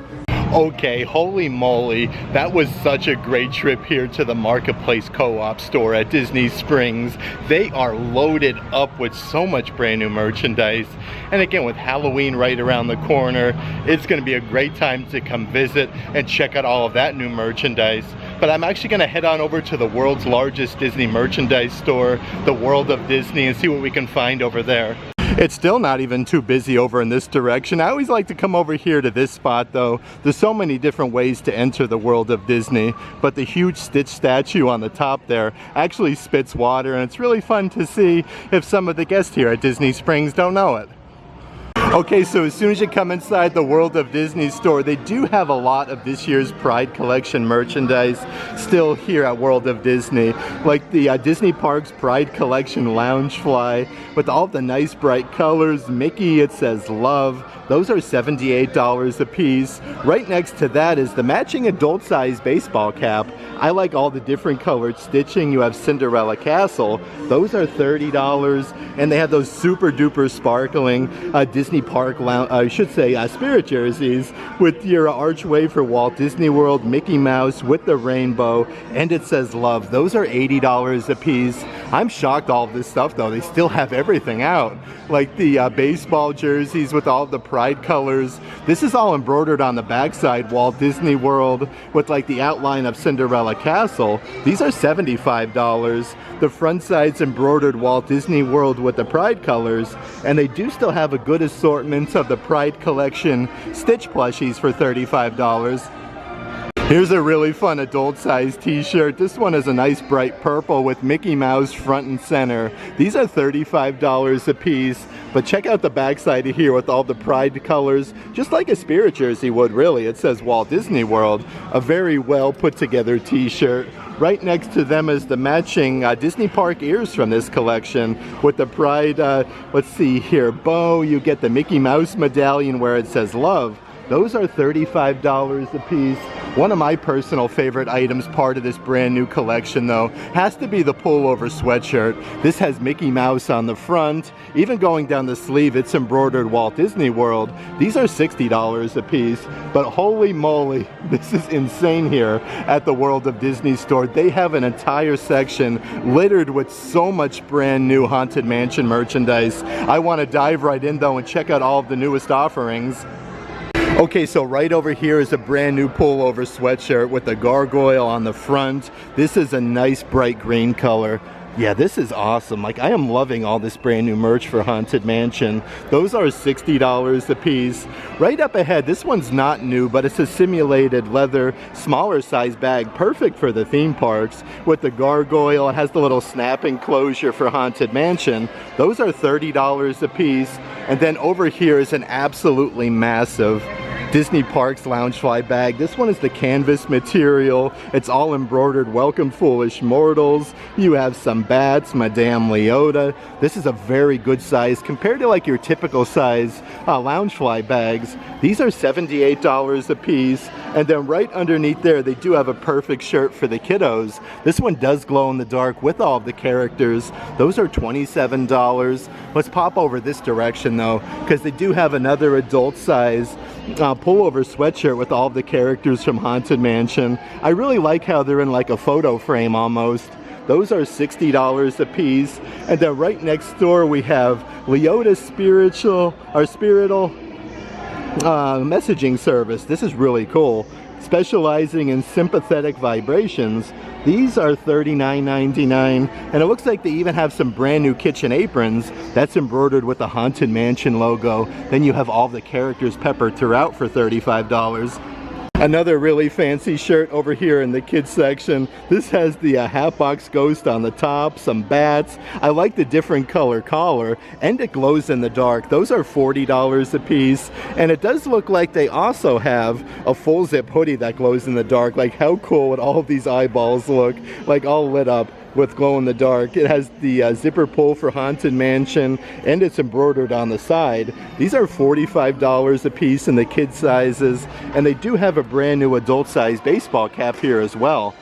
Okay, holy moly, that was such a great trip here to the Marketplace Co-op store at Disney Springs. They are loaded up with so much brand new merchandise. And again, with Halloween right around the corner, it's going to be a great time to come visit and check out all of that new merchandise. But I'm actually going to head on over to the world's largest Disney merchandise store, the World of Disney, and see what we can find over there. It's still not even too busy over in this direction. I always like to come over here to this spot though. There's so many different ways to enter the World of Disney, but the huge Stitch statue on the top there actually spits water, and it's really fun to see if some of the guests here at Disney Springs don't know it. Okay, so as soon as you come inside the World of Disney store, they do have a lot of this year's Pride Collection merchandise still here at World of Disney. Like the Disney Parks Pride Collection Loungefly with all the nice bright colors. Mickey, it says love. Those are $78 a piece. Right next to that is the matching adult-size baseball cap. I like all the different colored stitching. You have Cinderella Castle. Those are $30. And they have those super duper sparkling Disney Park lounge, I should say spirit jerseys with your archway for Walt Disney World, Mickey Mouse with the rainbow, and it says love. Those are $80 a piece. I'm shocked all of this stuff though. They still have everything out. Like the baseball jerseys with all the Pride colors. This is all embroidered on the backside, Walt Disney World, with like the outline of Cinderella Castle. These are $75. The front side's embroidered Walt Disney World with the Pride colors, and they do still have a good assortment of the Pride Collection Stitch plushies for $35. Here's a really fun adult-sized t-shirt. This one is a nice bright purple with Mickey Mouse front and center. These are $35 a piece, but check out the backside here with all the Pride colors, just like a spirit jersey would really. It says Walt Disney World. A very well put together t-shirt. Right next to them is the matching Disney Park ears from this collection with the Pride, let's see here, bow. You get the Mickey Mouse medallion where it says love. Those are $35 a piece. One of my personal favorite items, part of this brand new collection though, has to be the pullover sweatshirt. This has Mickey Mouse on the front. Even going down the sleeve, it's embroidered Walt Disney World. These are $60 a piece, but holy moly, this is insane here at the World of Disney store. They have an entire section littered with so much brand new Haunted Mansion merchandise. I want to dive right in though and check out all of the newest offerings. Okay, so right over here is a brand new pullover sweatshirt with a gargoyle on the front. This is a nice bright green color. Yeah, this is awesome. Like, I am loving all this brand new merch for Haunted Mansion. Those are $60 a piece. Right up ahead, this one's not new, but it's a simulated leather, smaller size bag, perfect for the theme parks. With the gargoyle, it has the little snap enclosure for Haunted Mansion. Those are $30 a piece. And then over here is an absolutely massive Disney Parks Loungefly bag. This one is the canvas material. It's all embroidered Welcome Foolish Mortals. You have some bats, Madame Leota. This is a very good size compared to like your typical size Loungefly bags. These are $78 a piece. And then right underneath there, they do have a perfect shirt for the kiddos. This one does glow in the dark with all of the characters. Those are $27. Let's pop over this direction though, because they do have another adult size pullover sweatshirt with all of the characters from Haunted Mansion. I really like how they're in like a photo frame almost. Those are $60 a piece. And then right next door we have Leota's spiritual messaging service. This is really cool. Specializing in sympathetic vibrations. These are $39.99, and it looks like they even have some brand new kitchen aprons that's embroidered with the Haunted Mansion logo. Then you have all the characters peppered throughout for $35. Another really fancy shirt over here in the kids section. This has the Hatbox Ghost on the top, some bats. I like the different color collar, and it glows in the dark. Those are $40 a piece, and it does look like they also have a full zip hoodie that glows in the dark. Like, how cool would all of these eyeballs look, like all lit up with glow in the dark. It has the zipper pull for Haunted Mansion, and it's embroidered on the side. These are $45 a piece in the kid sizes, and they do have a brand new adult size baseball cap here as well.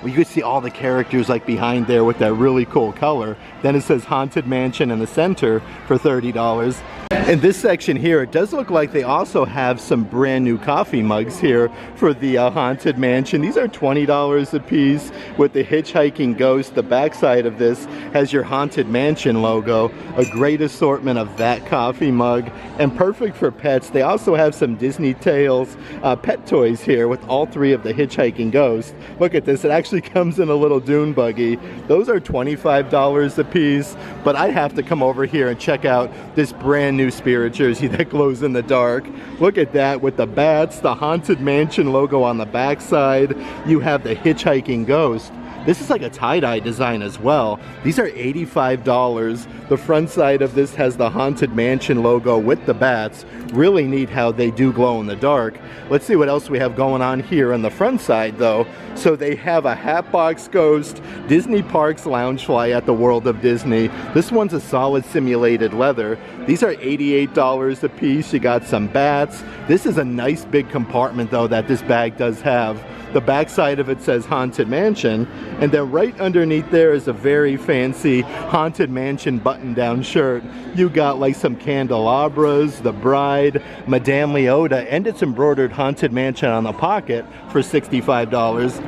You can see all the characters like behind there with that really cool color. Then it says Haunted Mansion in the center for $30. In this section here, it does look like they also have some brand new coffee mugs here for the Haunted Mansion. These are $20 a piece with the hitchhiking ghost. The backside of this has your Haunted Mansion logo. A great assortment of that coffee mug, and perfect for pets. They also have some Disney Tales pet toys here with all three of the hitchhiking ghosts. Look at this, it actually comes in a little dune buggy. Those are $25 a piece, but I have to come over here and check out this brand new spirit jersey that glows in the dark. Look at that with the bats, the Haunted Mansion logo on the backside. You have the hitchhiking ghost. This is like a tie-dye design as well. These are $85. The front side of this has the Haunted Mansion logo with the bats. Really neat how they do glow in the dark. Let's see what else we have going on here on the front side though. So they have a Hatbox Ghost, Disney Parks Loungefly at the World of Disney. This one's a solid simulated leather. These are $88 a piece. You got some bats. This is a nice big compartment though that this bag does have. The back side of it says Haunted Mansion, and then right underneath there is a very fancy Haunted Mansion button-down shirt. You got like some candelabras, the bride, Madame Leota, and it's embroidered Haunted Mansion on the pocket for $65.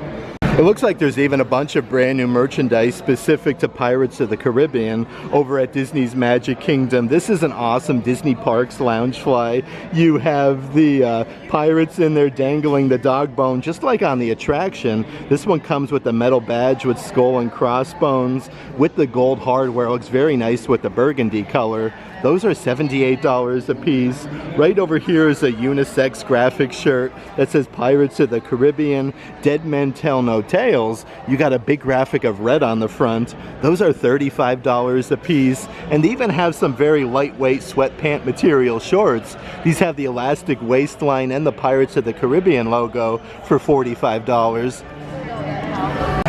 It looks like there's even a bunch of brand new merchandise specific to Pirates of the Caribbean over at Disney's Magic Kingdom. This is an awesome Disney Parks Loungefly. You have the pirates in there dangling the dog bone, just like on the attraction. This one comes with the metal badge with skull and crossbones with the gold hardware. It looks very nice with the burgundy color. Those are $78 a piece. Right over here is a unisex graphic shirt that says Pirates of the Caribbean, Dead Men Tell No Tales. You got a big graphic of red on the front. Those are $35 a piece. And they even have some very lightweight sweatpant material shorts. These have the elastic waistline and the Pirates of the Caribbean logo for $45.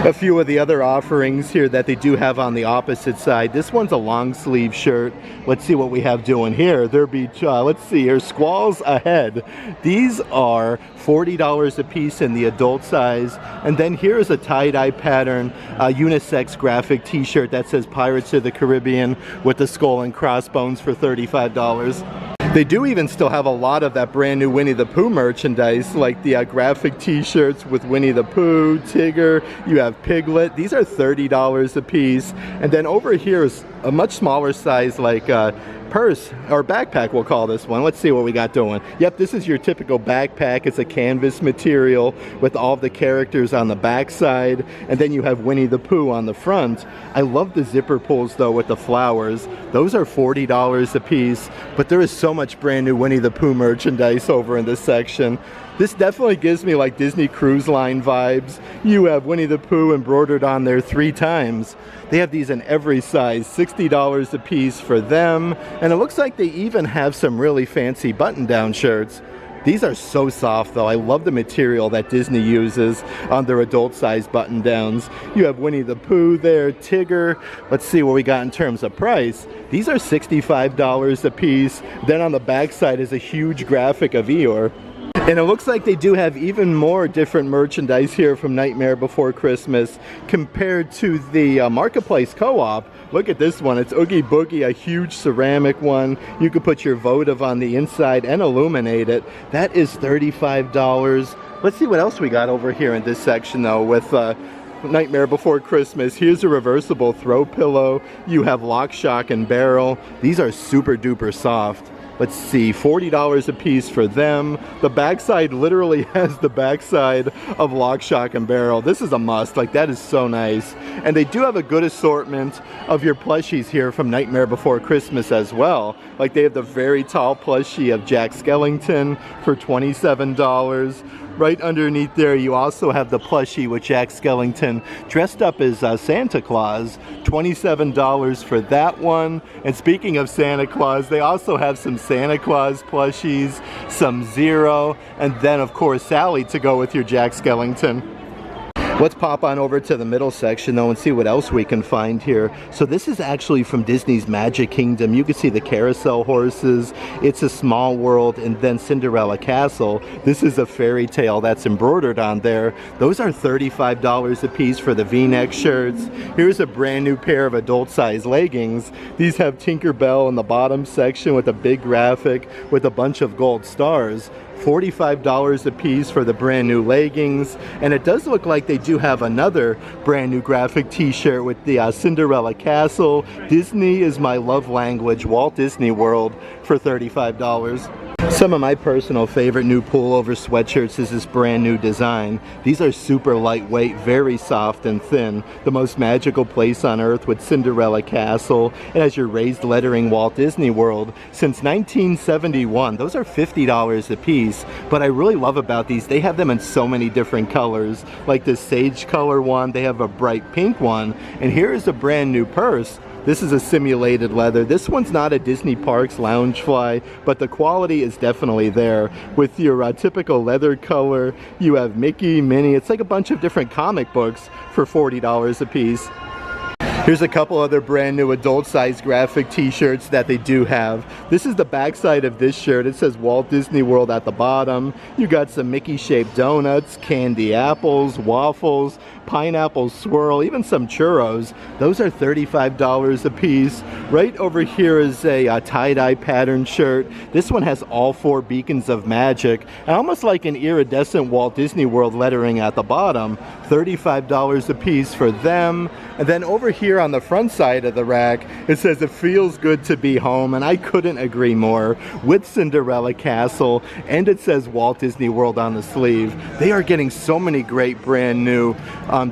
A few of the other offerings here that they do have on the opposite side. This one's a long sleeve shirt. Let's see what we have doing here. There be, let's see here, Squalls Ahead. These are $40 a piece in the adult size. And then here's a tie-dye pattern, unisex graphic t-shirt that says Pirates of the Caribbean with the skull and crossbones for $35. They do even still have a lot of that brand new Winnie the Pooh merchandise, like the graphic t-shirts with Winnie the Pooh, Tigger, you have Piglet. These are $30 a piece. And then over here is a much smaller size, like purse or backpack, we'll call this one. Let's see what we got doing. Yep, this is your typical backpack. It's a canvas material with all of the characters on the back side, and then you have Winnie the Pooh on the front. I love the zipper pulls though with the flowers. Those are $40 a piece, but there is so much brand new Winnie the Pooh merchandise over in this section. This definitely gives me like Disney Cruise Line vibes. You have Winnie the Pooh embroidered on there 3 times. They have these in every size, $60 a piece for them. And it looks like they even have some really fancy button-down shirts. These are so soft though. I love the material that Disney uses on their adult size button downs. You have Winnie the Pooh there, Tigger. Let's see what we got in terms of price. These are $65 a piece. Then on the back side is a huge graphic of Eeyore. And it looks like they do have even more different merchandise here from Nightmare Before Christmas compared to the Marketplace Co-op. Look at this one. It's Oogie Boogie, a huge ceramic one. You could put your votive on the inside and illuminate it. That is $35. Let's see what else we got over here in this section though with Nightmare Before Christmas. Here's a reversible throw pillow. You have Lock, Shock, and Barrel. These are super duper soft. Let's see, $40 a piece for them. The backside literally has the backside of Lock, Shock, and Barrel. This is a must. Like, that is so nice. And they do have a good assortment of your plushies here from Nightmare Before Christmas as well. Like, they have the very tall plushie of Jack Skellington for $27. Right underneath there, you also have the plushie with Jack Skellington dressed up as Santa Claus. $27 for that one. And speaking of Santa Claus, they also have some Santa Claus plushies, some Zero, and then of course Sally to go with your Jack Skellington. Let's pop on over to the middle section though and see what else we can find here. So this is actually from Disney's Magic Kingdom. You can see the carousel horses, It's a Small World, and then Cinderella Castle. This is a fairy tale that's embroidered on there. Those are $35 a piece for the V-neck shirts. Here's a brand new pair of adult size leggings. These have Tinkerbell in the bottom section with a big graphic with a bunch of gold stars. $45 a piece for the brand new leggings. And it does look like they do have another brand new graphic t-shirt with the Cinderella Castle, Disney is My Love Language, Walt Disney World for $35. Some of my personal favorite new pullover sweatshirts is this brand new design. These are super lightweight, very soft and thin. The most magical place on earth with Cinderella Castle. It has your raised lettering Walt Disney World since 1971. Those are $50 a piece. But I really love about these, they have them in so many different colors. Like this sage color one, they have a bright pink one. And here is a brand new purse. This is a simulated leather. This one's not a Disney Parks Loungefly, but the quality is definitely there. With your typical leather color, you have Mickey, Minnie. It's like a bunch of different comic books for $40 a piece. Here's a couple other brand new adult size graphic t-shirts that they do have. This is the back side of this shirt. It says Walt Disney World at the bottom. You got some Mickey shaped donuts, candy apples, waffles, pineapple swirl, even some churros. Those are $35 a piece. Right over here is a tie-dye pattern shirt. This one has all 4 beacons of magic and almost like an iridescent Walt Disney World lettering at the bottom. $35 a piece for them. And then over here on the front side of the rack, it says it feels good to be home, and I couldn't agree more. With Cinderella Castle, and it says Walt Disney World on the sleeve. They are getting so many great brand new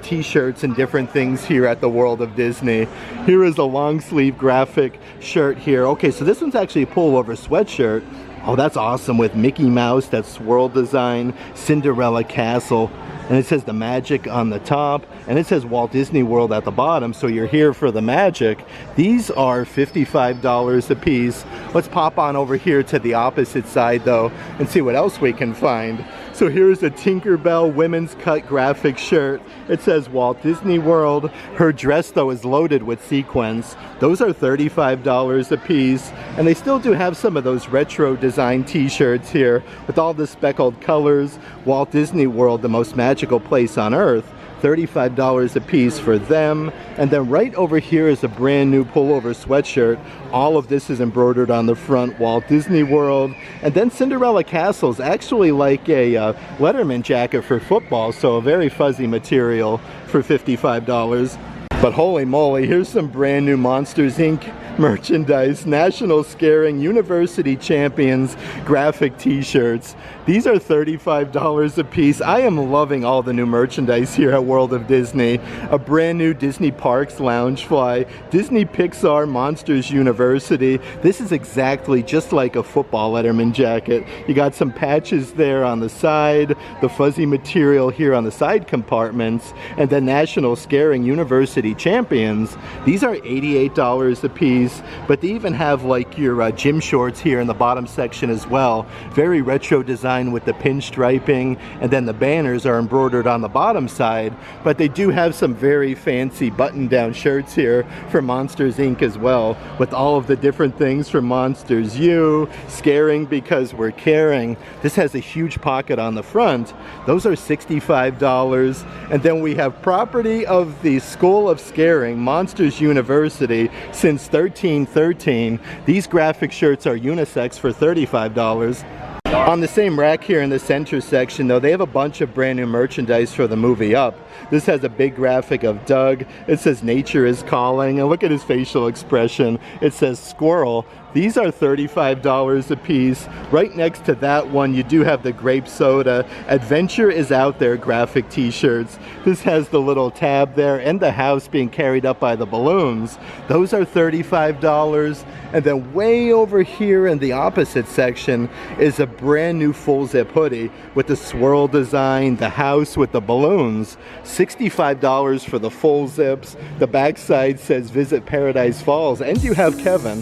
t-shirts and different things here at the World of Disney. Here is a long sleeve graphic shirt here. Okay, so this one's actually a pullover sweatshirt. Oh, that's awesome, with Mickey Mouse, that swirl design, Cinderella Castle. And it says the magic on the top, and it says Walt Disney World at the bottom, so you're here for the magic. These are $55 a piece. Let's pop on over here to the opposite side though and see what else we can find. So here's a Tinkerbell women's cut graphic shirt. It says Walt Disney World. Her dress though is loaded with sequins. Those are $35 a piece, and they still do have some of those retro design t-shirts here with all the speckled colors. Walt Disney World, the most magical place on earth. $35 a piece for them. And then right over here is a brand new pullover sweatshirt. All of this is embroidered on the front, Walt Disney World. And then Cinderella Castle is actually like a Letterman jacket for football, so a very fuzzy material for $55. But holy moly, here's some brand new Monsters Inc. merchandise. National Scaring University Champions graphic t-shirts. These are $35 a piece. I am loving all the new merchandise here at World of Disney. A brand new Disney Parks Loungefly, Disney Pixar Monsters University. This is exactly just like a football Letterman jacket. You got some patches there on the side, the fuzzy material here on the side compartments, and then National Scaring University Champions. These are $88 a piece. But they even have like your gym shorts here in the bottom section as well. Very retro design with the pinstriping, and then the banners are embroidered on the bottom side. But they do have some very fancy button-down shirts here for Monsters Inc. as well, with all of the different things from Monsters U, Scaring Because We're Caring. This has a huge pocket on the front. Those are $65. And then we have property of the School of Scaring, Monsters University, since 1313. These graphic shirts are unisex for $35. On the same rack here in the center section though, they have a bunch of brand new merchandise for the movie Up. This has a big graphic of Doug. It says Nature is Calling, and look at his facial expression. It says Squirrel. These are $35 a piece. Right next to that one, you do have the grape soda Adventure is Out There graphic t-shirts. This has the little tab there and the house being carried up by the balloons. Those are $35. And then way over here in the opposite section is a brand new full zip hoodie with the swirl design, the house with the balloons. $65 for the full zips. The back side says Visit Paradise Falls, and you have Kevin.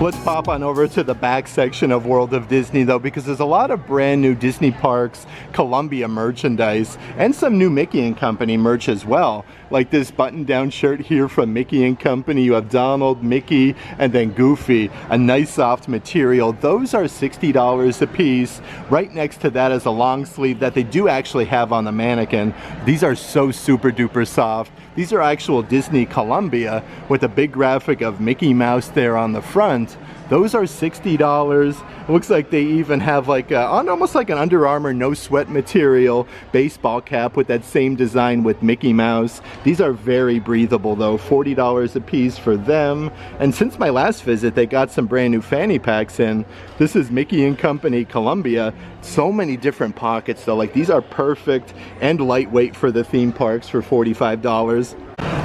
Let's pop on over to the back section of World of Disney though, because there's a lot of brand new Disney Parks Columbia merchandise and some new Mickey and Company merch as well. like this button-down shirt here from Mickey and Company. You have Donald, Mickey, and then Goofy. A nice soft material. Those are $60 a piece. Right next to that is a long sleeve that they do actually have on the mannequin. These are so super duper soft. These are actual Disney Columbia with a big graphic of Mickey Mouse there on the front. Those are $60. It looks like they even have like almost like an Under Armour no sweat material baseball cap with that same design with Mickey Mouse. These are very breathable though, $40 a piece for them. And since my last visit, they got some brand new fanny packs in. This is Mickey and Company Columbia. So many different pockets though, like these are perfect and lightweight for the theme parks for $45.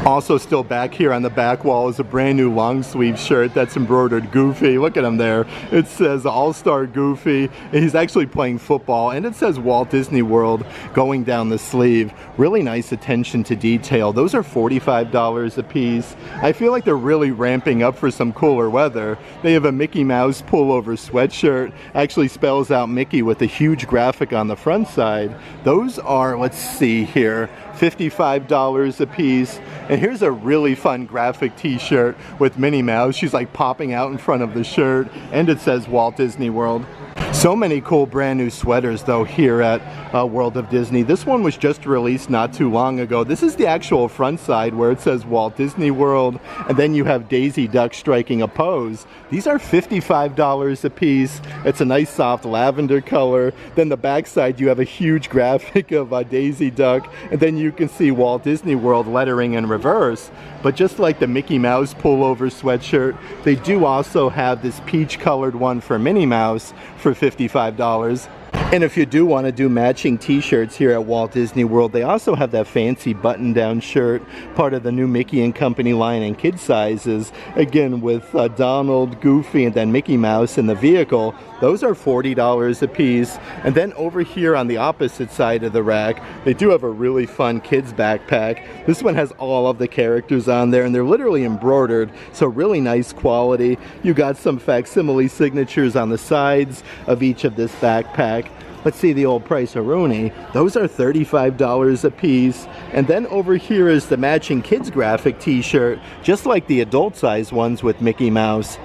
Also still back here on the back wall is a brand new long sleeve shirt that's embroidered Goofy. Look at him there. It says All-Star Goofy. He's actually playing football, and it says Walt Disney World going down the sleeve. Really nice attention to detail. Those are $45 a piece. I feel like they're really ramping up for some cooler weather. They have a Mickey Mouse pullover sweatshirt. Actually spells out Mickey with a huge graphic on the front side. Those are, let's see here, $55 a piece. And here's a really fun graphic t-shirt with Minnie Mouse. She's like popping out in front of the shirt, and it says Walt Disney World. So many cool brand new sweaters though here at World of Disney. This one was just released not too long ago. This is the actual front side where it says Walt Disney World, and then you have Daisy Duck striking a pose. These are $55 a piece. It's a nice soft lavender color. Then the back side you have a huge graphic of Daisy Duck, and then you can see Walt Disney World lettering in reverse. But just like the Mickey Mouse pullover sweatshirt, they do also have this peach colored one for Minnie Mouse for $55. And if you do want to do matching t-shirts here at Walt Disney World, they also have that fancy button-down shirt, part of the new Mickey and Company line in kid sizes, again with Donald, Goofy, and then Mickey Mouse in the vehicle. Those are $40 a piece. And then over here on the opposite side of the rack, they do have a really fun kids backpack. This one has all of the characters on there, and they're literally embroidered, so really nice quality. You got some facsimile signatures on the sides of each of this backpack. Let's see the old price-a-rooney. Those are $35 a piece. And then over here is the matching kids graphic t-shirt, just like the adult size ones with Mickey Mouse.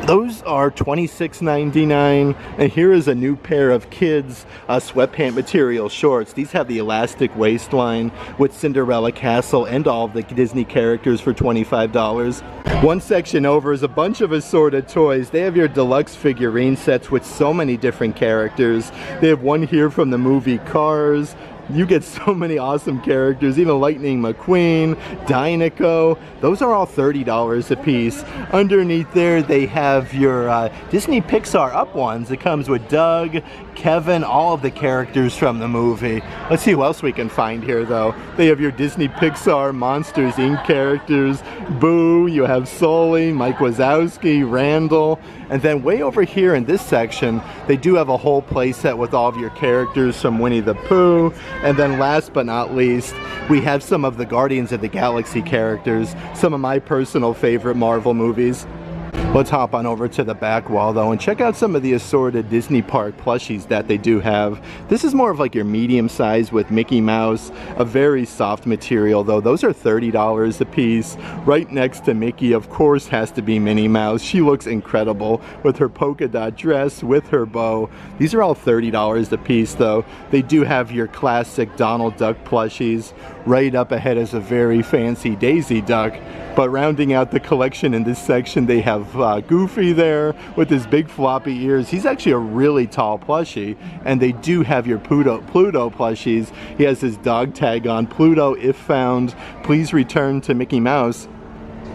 Those are $26.99, and here is a new pair of kids sweatpant material shorts. These have the elastic waistline with Cinderella Castle and all of the Disney characters for $25. One section over is a bunch of assorted toys. They have your deluxe figurine sets with so many different characters. They have one here from the movie Cars. You get so many awesome characters, even Lightning McQueen, Dinoco. Those are all $30 a piece. Underneath there, they have your Disney Pixar Up ones. It comes with Doug, Kevin, all of the characters from the movie. Let's see who else we can find here, though. They have your Disney Pixar Monsters, Inc. characters. Boo, you have Sully, Mike Wazowski, Randall. And then way over here in this section, they do have a whole play set with all of your characters from Winnie the Pooh. And then last but not least, we have some of the Guardians of the Galaxy characters, some of my personal favorite Marvel movies. Let's hop on over to the back wall though and check out some of the assorted Disney Park plushies that they do have. This is more of like your medium size with Mickey Mouse, a very soft material though. Those are $30 a piece. Right next to Mickey, of course, has to be Minnie Mouse. She looks incredible with her polka dot dress, with her bow. These are all $30 a piece though. They do have your classic Donald Duck plushies. Right up ahead is a very fancy Daisy Duck. But rounding out the collection in this section, they have Goofy there with his big floppy ears. He's actually a really tall plushie. And they do have your Pluto plushies. He has his dog tag on. Pluto, if found, please return to Mickey Mouse.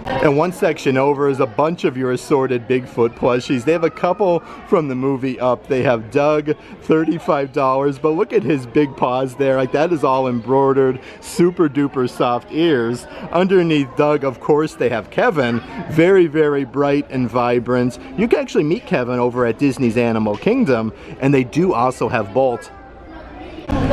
And one section over is a bunch of your assorted Bigfoot plushies. They have a couple from the movie Up. They have Doug, $35, but look at his big paws there. Like, that is all embroidered, super duper soft ears. Underneath Doug, of course, they have Kevin, very, very bright and vibrant. You can actually meet Kevin over at Disney's Animal Kingdom, and they do also have Bolt.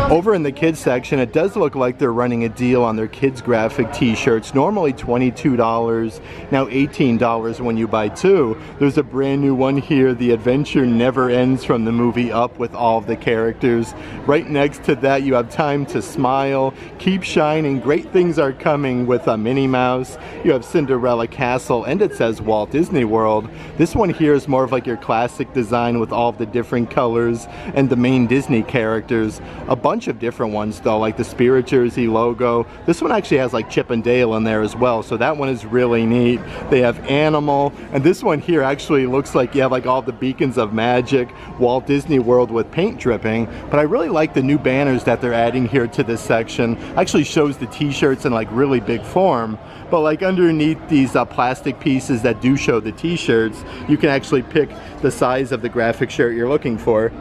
Over in the kids section, it does look like they're running a deal on their kids graphic t-shirts. Normally $22, now $18 when you buy two. There's a brand new one here, The Adventure Never Ends, from the movie Up, with all of the characters. Right next to that you have Time to Smile, Keep Shining, Great Things Are Coming with a Minnie Mouse. You have Cinderella Castle, and it says Walt Disney World. This one here is more of like your classic design with all of the different colors and the main Disney characters. A bunch of different ones though, like the Spirit Jersey logo. This one actually has like Chip and Dale in there as well, so that one is really neat. They have Animal, and this one here actually looks like you have like all the beacons of magic, Walt Disney World with paint dripping. But I really like the new banners that they're adding here to this section. Actually shows the t-shirts in like really big form, but like underneath these plastic pieces that do show the t-shirts, you can actually pick the size of the graphic shirt you're looking for.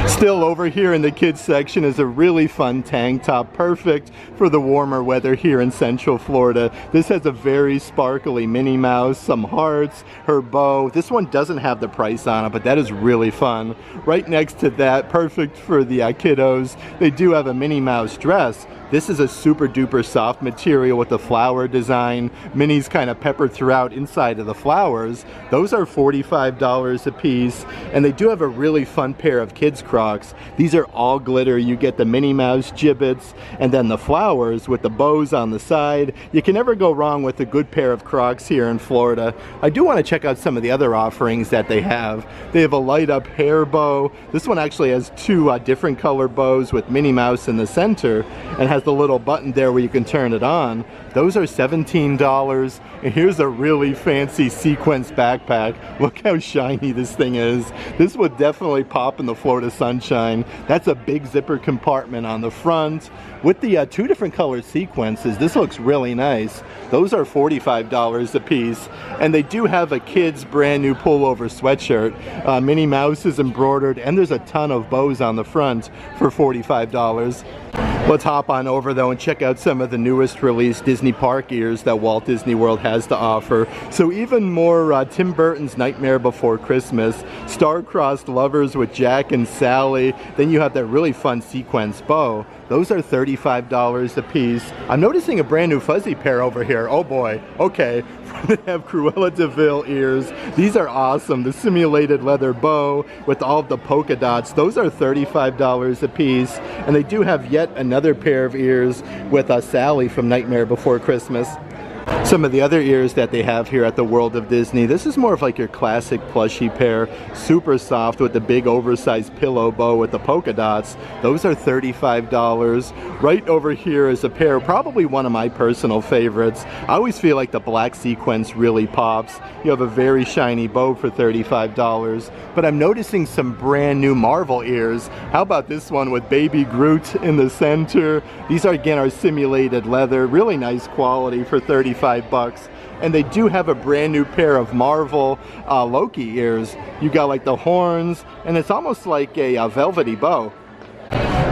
Still over here in the kids section is a really fun tank top, perfect for the warmer weather here in Central Florida. This has a very sparkly Minnie Mouse, some hearts, her bow. This one doesn't have the price on it, but that is really fun. Right next to that, perfect for the kiddos, they do have a Minnie Mouse dress. This is a super duper soft material with the flower design. Minnie's kind of peppered throughout inside of the flowers. Those are $45 a piece, and they do have a really fun pair of kids Crocs. These are all glitter. You get the Minnie Mouse gibbets and then the flowers with the bows on the side. You can never go wrong with a good pair of Crocs here in Florida. I do want to check out some of the other offerings that they have. They have a light up hair bow. This one actually has two different color bows with Minnie Mouse in the center and has the little button there where you can turn it on. Those are $17. And here's a really fancy sequence backpack. Look how shiny this thing is. This would definitely pop in the Florida sunshine. That's a big zipper compartment on the front with the two different color sequences. This looks really nice. Those are $45 a piece. And they do have a kid's brand new pullover sweatshirt. Minnie Mouse is embroidered, and there's a ton of bows on the front for $45. Let's hop on over though and check out some of the newest released Disney park ears that Walt Disney World has to offer. So even more Tim Burton's Nightmare Before Christmas, Star-Crossed Lovers with Jack and Sally, then you have that really fun sequence bow. Those are $35 a piece. I'm noticing a brand new fuzzy pair over here. Oh boy, okay. They have Cruella de Vil ears. These are awesome. The simulated leather bow with all of the polka dots. Those are $35 a piece. And they do have yet another pair of ears with Sally from Nightmare Before Christmas. Some of the other ears that they have here at the World of Disney, this is more of like your classic plushy pair, super soft with the big oversized pillow bow with the polka dots. Those are $35. Right over here is a pair, probably one of my personal favorites. I always feel like the black sequence really pops. You have a very shiny bow for $35, but I'm noticing some brand new Marvel ears. How about this one with Baby Groot in the center? These are again our simulated leather, really nice quality for $35. And they do have a brand new pair of Marvel Loki ears. You got like the horns, and it's almost like a velvety bow.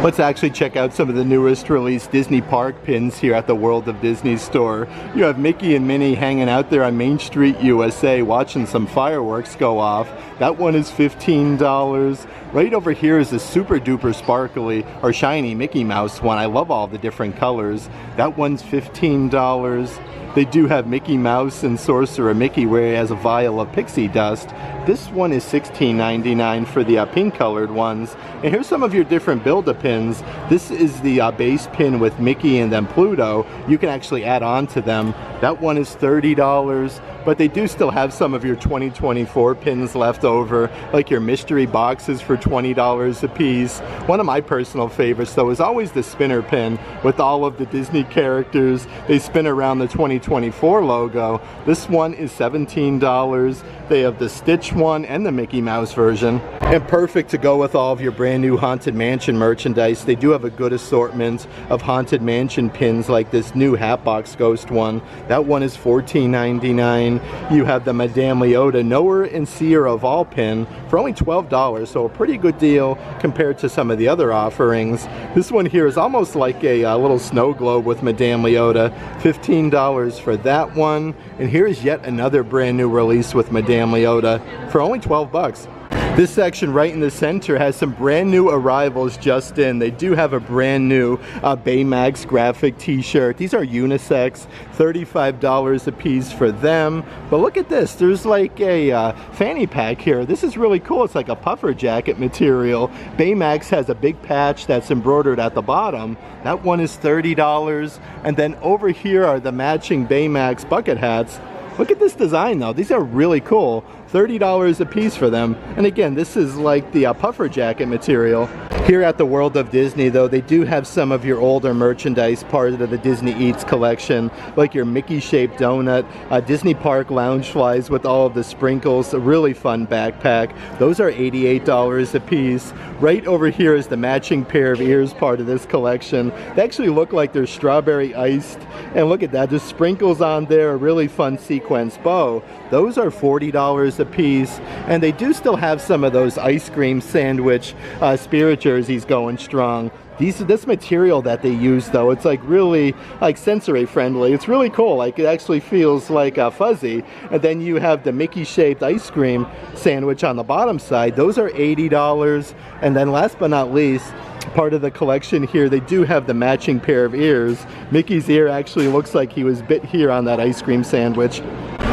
Let's actually check out some of the newest released Disney park pins here at the World of Disney store. You have Mickey and Minnie hanging out there on Main Street, USA, watching some fireworks go off. That one is $15. Right over here is a super duper sparkly or shiny Mickey Mouse one. I love all the different colors. That one's $15. They do have Mickey Mouse and Sorcerer Mickey where he has a vial of pixie dust. This one is $16.99 for the pink colored ones. And here's some of your different Build-A-Pins. This is the base pin with Mickey and then Pluto. You can actually add on to them. That one is $30, but they do still have some of your 2024 pins left over, like your mystery boxes for $20 a piece. One of my personal favorites though is always the spinner pin with all of the Disney characters. They spin around the 2024 logo. This one is $17. They have the Stitch one and the Mickey Mouse version. And perfect to go with all of your brand new Haunted Mansion merchandise. They do have a good assortment of Haunted Mansion pins like this new Hatbox Ghost one. That one is $14.99. You have the Madame Leota Knower and Seer of All pin for only $12, so a pretty good deal compared to some of the other offerings. This one here is almost like a little snow globe with Madame Leota. $15 for that one. And here's yet another brand new release with Madame Leota for only $12. This section right in the center has some brand new arrivals just in. They do have a brand new Baymax graphic t-shirt. These are unisex, $35 a piece for them. But look at this, there's like a fanny pack here. This is really cool. It's like a puffer jacket material. Baymax has a big patch that's embroidered at the bottom. That one is $30. And then over here are the matching Baymax bucket hats. Look at this design though. These are really cool. $30 a piece for them. And again, this is like the puffer jacket material. Here at the World of Disney though, they do have some of your older merchandise part of the Disney Eats collection, like your Mickey shaped donut, Disney Park lounge flies with all of the sprinkles, a really fun backpack. Those are $88 a piece. Right over here is the matching pair of ears part of this collection. They actually look like they're strawberry iced. And look at that, there's sprinkles on there, a really fun sequence bow. Those are $40 a piece. And they do still have some of those ice cream sandwich spirit jerseys going strong. This material that they use though, it's like really like sensory friendly. It's really cool. Like it actually feels like fuzzy. And then you have the Mickey shaped ice cream sandwich on the bottom side. Those are $80. And then last but not least, part of the collection here, they do have the matching pair of ears. Mickey's ear actually looks like he was bit here on that ice cream sandwich.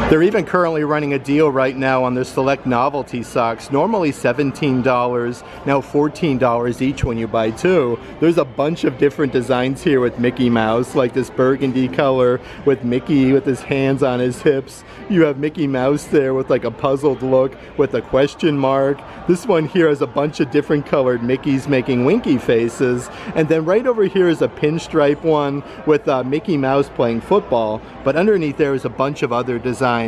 They're even currently running a deal right now on their select novelty socks. Normally $17, now $14 each when you buy two. There's a bunch of different designs here with Mickey Mouse, like this burgundy color with Mickey with his hands on his hips. You have Mickey Mouse there with like a puzzled look with a question mark. This one here has a bunch of different colored Mickeys making winky faces. And then right over here is a pinstripe one with Mickey Mouse playing football. But underneath there is a bunch of other designs.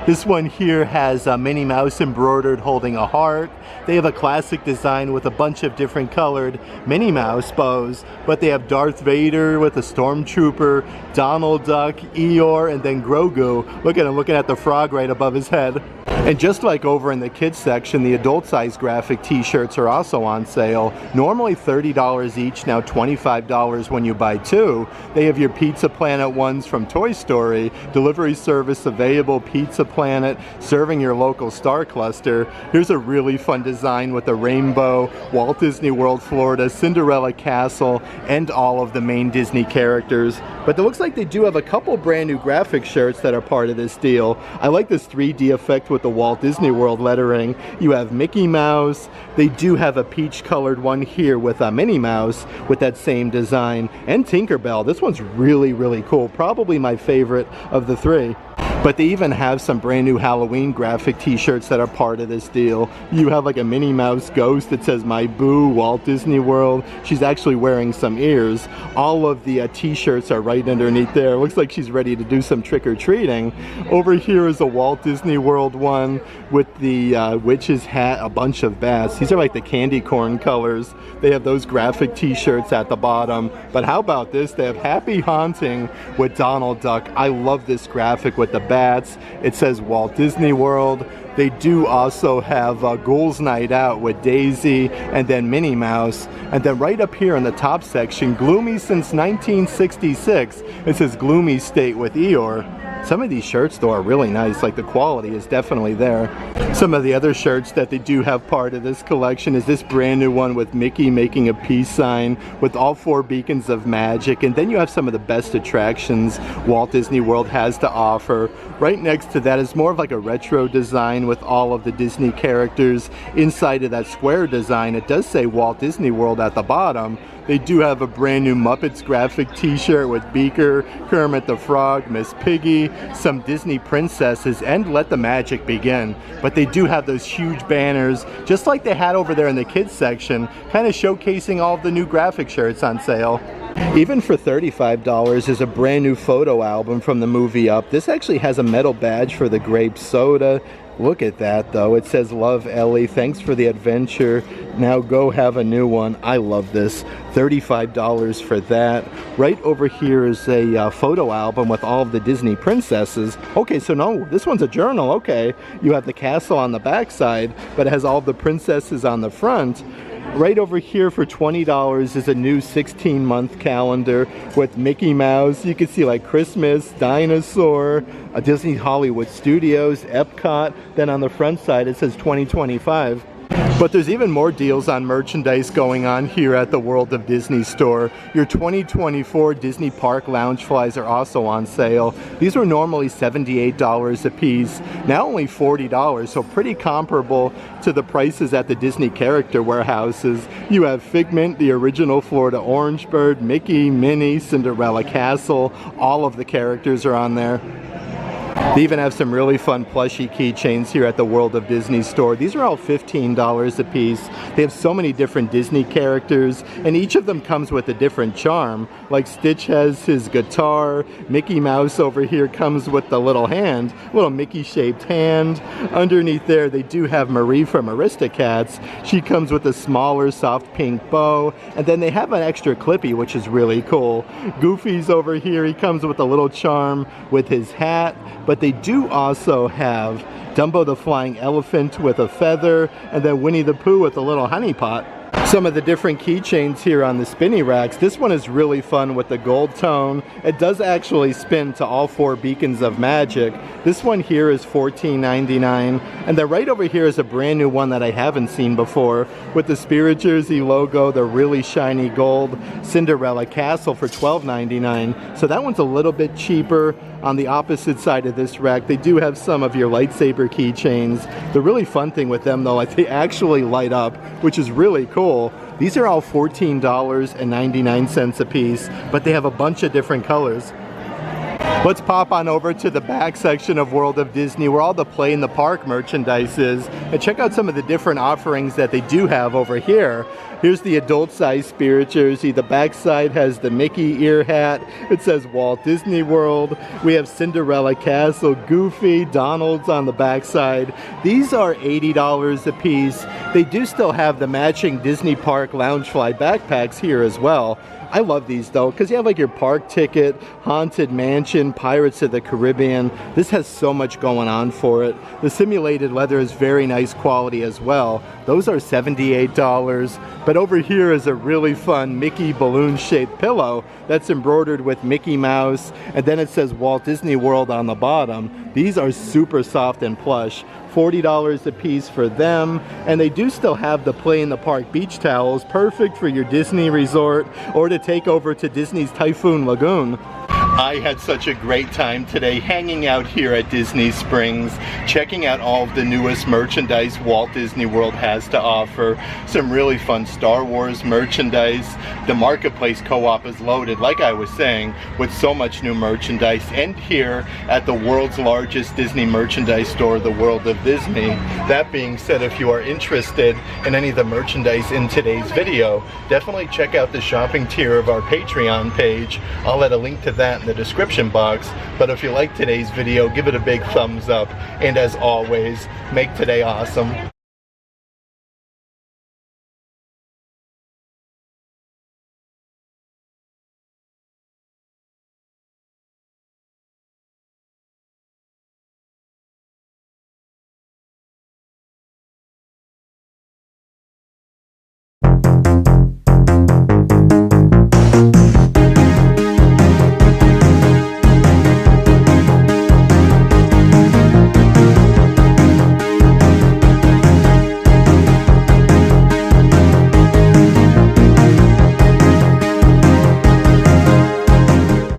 This one here has Minnie Mouse embroidered holding a heart. They have a classic design with a bunch of different colored Minnie Mouse bows, but they have Darth Vader with a stormtrooper, Donald Duck, Eeyore, and then Grogu. Look at him looking at the frog right above his head. And just like over in the kids section, the adult size graphic t-shirts are also on sale. Normally $30 each, now $25 when you buy two. They have your Pizza Planet ones from Toy Story, delivery service available, Pizza Planet, serving your local star cluster. Here's a really fun design with a rainbow, Walt Disney World Florida, Cinderella Castle, and all of the main Disney characters. But it looks like they do have a couple brand new graphic shirts that are part of this deal. I like this 3D effect with the Walt Disney World lettering. You have Mickey Mouse. They do have a peach colored one here with a Minnie Mouse with that same design, and Tinkerbell. This one's really, really cool. Probably my favorite of the three. But they even have some brand new Halloween graphic t-shirts that are part of this deal. You have like a Minnie Mouse ghost that says "My Boo, Walt Disney World." She's actually wearing some ears. All of the t-shirts are right underneath there. It looks like she's ready to do some trick-or-treating. Over here is a Walt Disney World one with the witch's hat, a bunch of bats. These are like the candy corn colors. They have those graphic t-shirts at the bottom. But how about this? They have Happy Haunting with Donald Duck. I love this graphic with the bats. It says Walt Disney World. They do also have Ghouls Night Out with Daisy and then Minnie Mouse. And then right up here in the top section, Gloomy Since 1966. It says Gloomy State with Eeyore. Some of these shirts though are really nice, like the quality is definitely there. Some of the other shirts that they do have part of this collection is this brand new one with Mickey making a peace sign with all four beacons of magic, and then you have some of the best attractions Walt Disney World has to offer. Right next to that is more of like a retro design with all of the Disney characters. Inside of that square design, it does say Walt Disney World at the bottom. They do have a brand new Muppets graphic t-shirt with Beaker, Kermit the Frog, Miss Piggy, some Disney princesses, and Let the Magic Begin. But they do have those huge banners, just like they had over there in the kids section, kind of showcasing all of the new graphic shirts on sale. Even for $35 is a brand new photo album from the movie Up. This actually has a metal badge for the grape soda. Look at that though. It says "Love Ellie, thanks for the adventure. Now go have a new one." I love this. $35 for that. Right over here is a photo album with all of the Disney princesses. Okay, so no, this one's a journal. Okay, you have the castle on the back side, but it has all of the princesses on the front. Right over here for $20 is a new 16-month calendar with Mickey Mouse. You can see like Christmas, Dinosaur, Disney Hollywood Studios, Epcot. Then on the front side it says 2025. But there's even more deals on merchandise going on here at the World of Disney store. Your 2024 Disney Park Loungeflies are also on sale. These were normally $78 a piece, now only $40, so pretty comparable to the prices at the Disney character warehouses. You have Figment, the original Florida Orange Bird, Mickey, Minnie, Cinderella Castle, all of the characters are on there. They even have some really fun plushie keychains here at the World of Disney store. These are all $15 a piece. They have so many different Disney characters, and each of them comes with a different charm. Like Stitch has his guitar, Mickey Mouse over here comes with the little hand, little Mickey-shaped hand. Underneath there, they do have Marie from Aristocats. She comes with a smaller, soft pink bow, and then they have an extra Clippy, which is really cool. Goofy's over here. He comes with a little charm with his hat. But they do also have Dumbo the Flying Elephant with a feather, and then Winnie the Pooh with a little honey pot. Some of the different keychains here on the spinny racks. This one is really fun with the gold tone. It does actually spin to all 4 beacons of magic. This one here is $14.99, and then right over here is a brand new one that I haven't seen before with the Spirit Jersey logo, the really shiny gold Cinderella Castle for $12.99. So that one's a little bit cheaper. On the opposite side of this rack, they do have some of your lightsaber keychains. The really fun thing with them though, like they actually light up, which is really cool. These are all $14.99 a piece, but they have a bunch of different colors. Let's pop on over to the back section of World of Disney where all the Play in the Park merchandise is, and check out some of the different offerings that they do have over here. Here's the adult size Spirit Jersey. The back side has the Mickey ear hat. It says Walt Disney World. We have Cinderella Castle, Goofy, Donald's on the back side. These are $80 a piece. They do still have the matching Disney Park Loungefly backpacks here as well. I love these though, because you have like your park ticket, Haunted Mansion, Pirates of the Caribbean. This has so much going on for it. The simulated leather is very nice quality as well. Those are $78. But over here is a really fun Mickey balloon-shaped pillow that's embroidered with Mickey Mouse, and then it says Walt Disney World on the bottom. These are super soft and plush. $40 a piece for them, and they do still have the Play in the Park beach towels, perfect for your Disney resort or to take over to Disney's Typhoon Lagoon. I had such a great time today hanging out here at Disney Springs, checking out all of the newest merchandise Walt Disney World has to offer. Some really fun Star Wars merchandise. The marketplace co-op is loaded, like I was saying, with so much new merchandise. And here at the world's largest Disney merchandise store, the World of Disney. That being said, if you are interested in any of the merchandise in today's video, definitely check out the shopping tier of our Patreon page. I'll add a link to that in the description box. But if you liked today's video, give it a big thumbs up, and as always, make today awesome.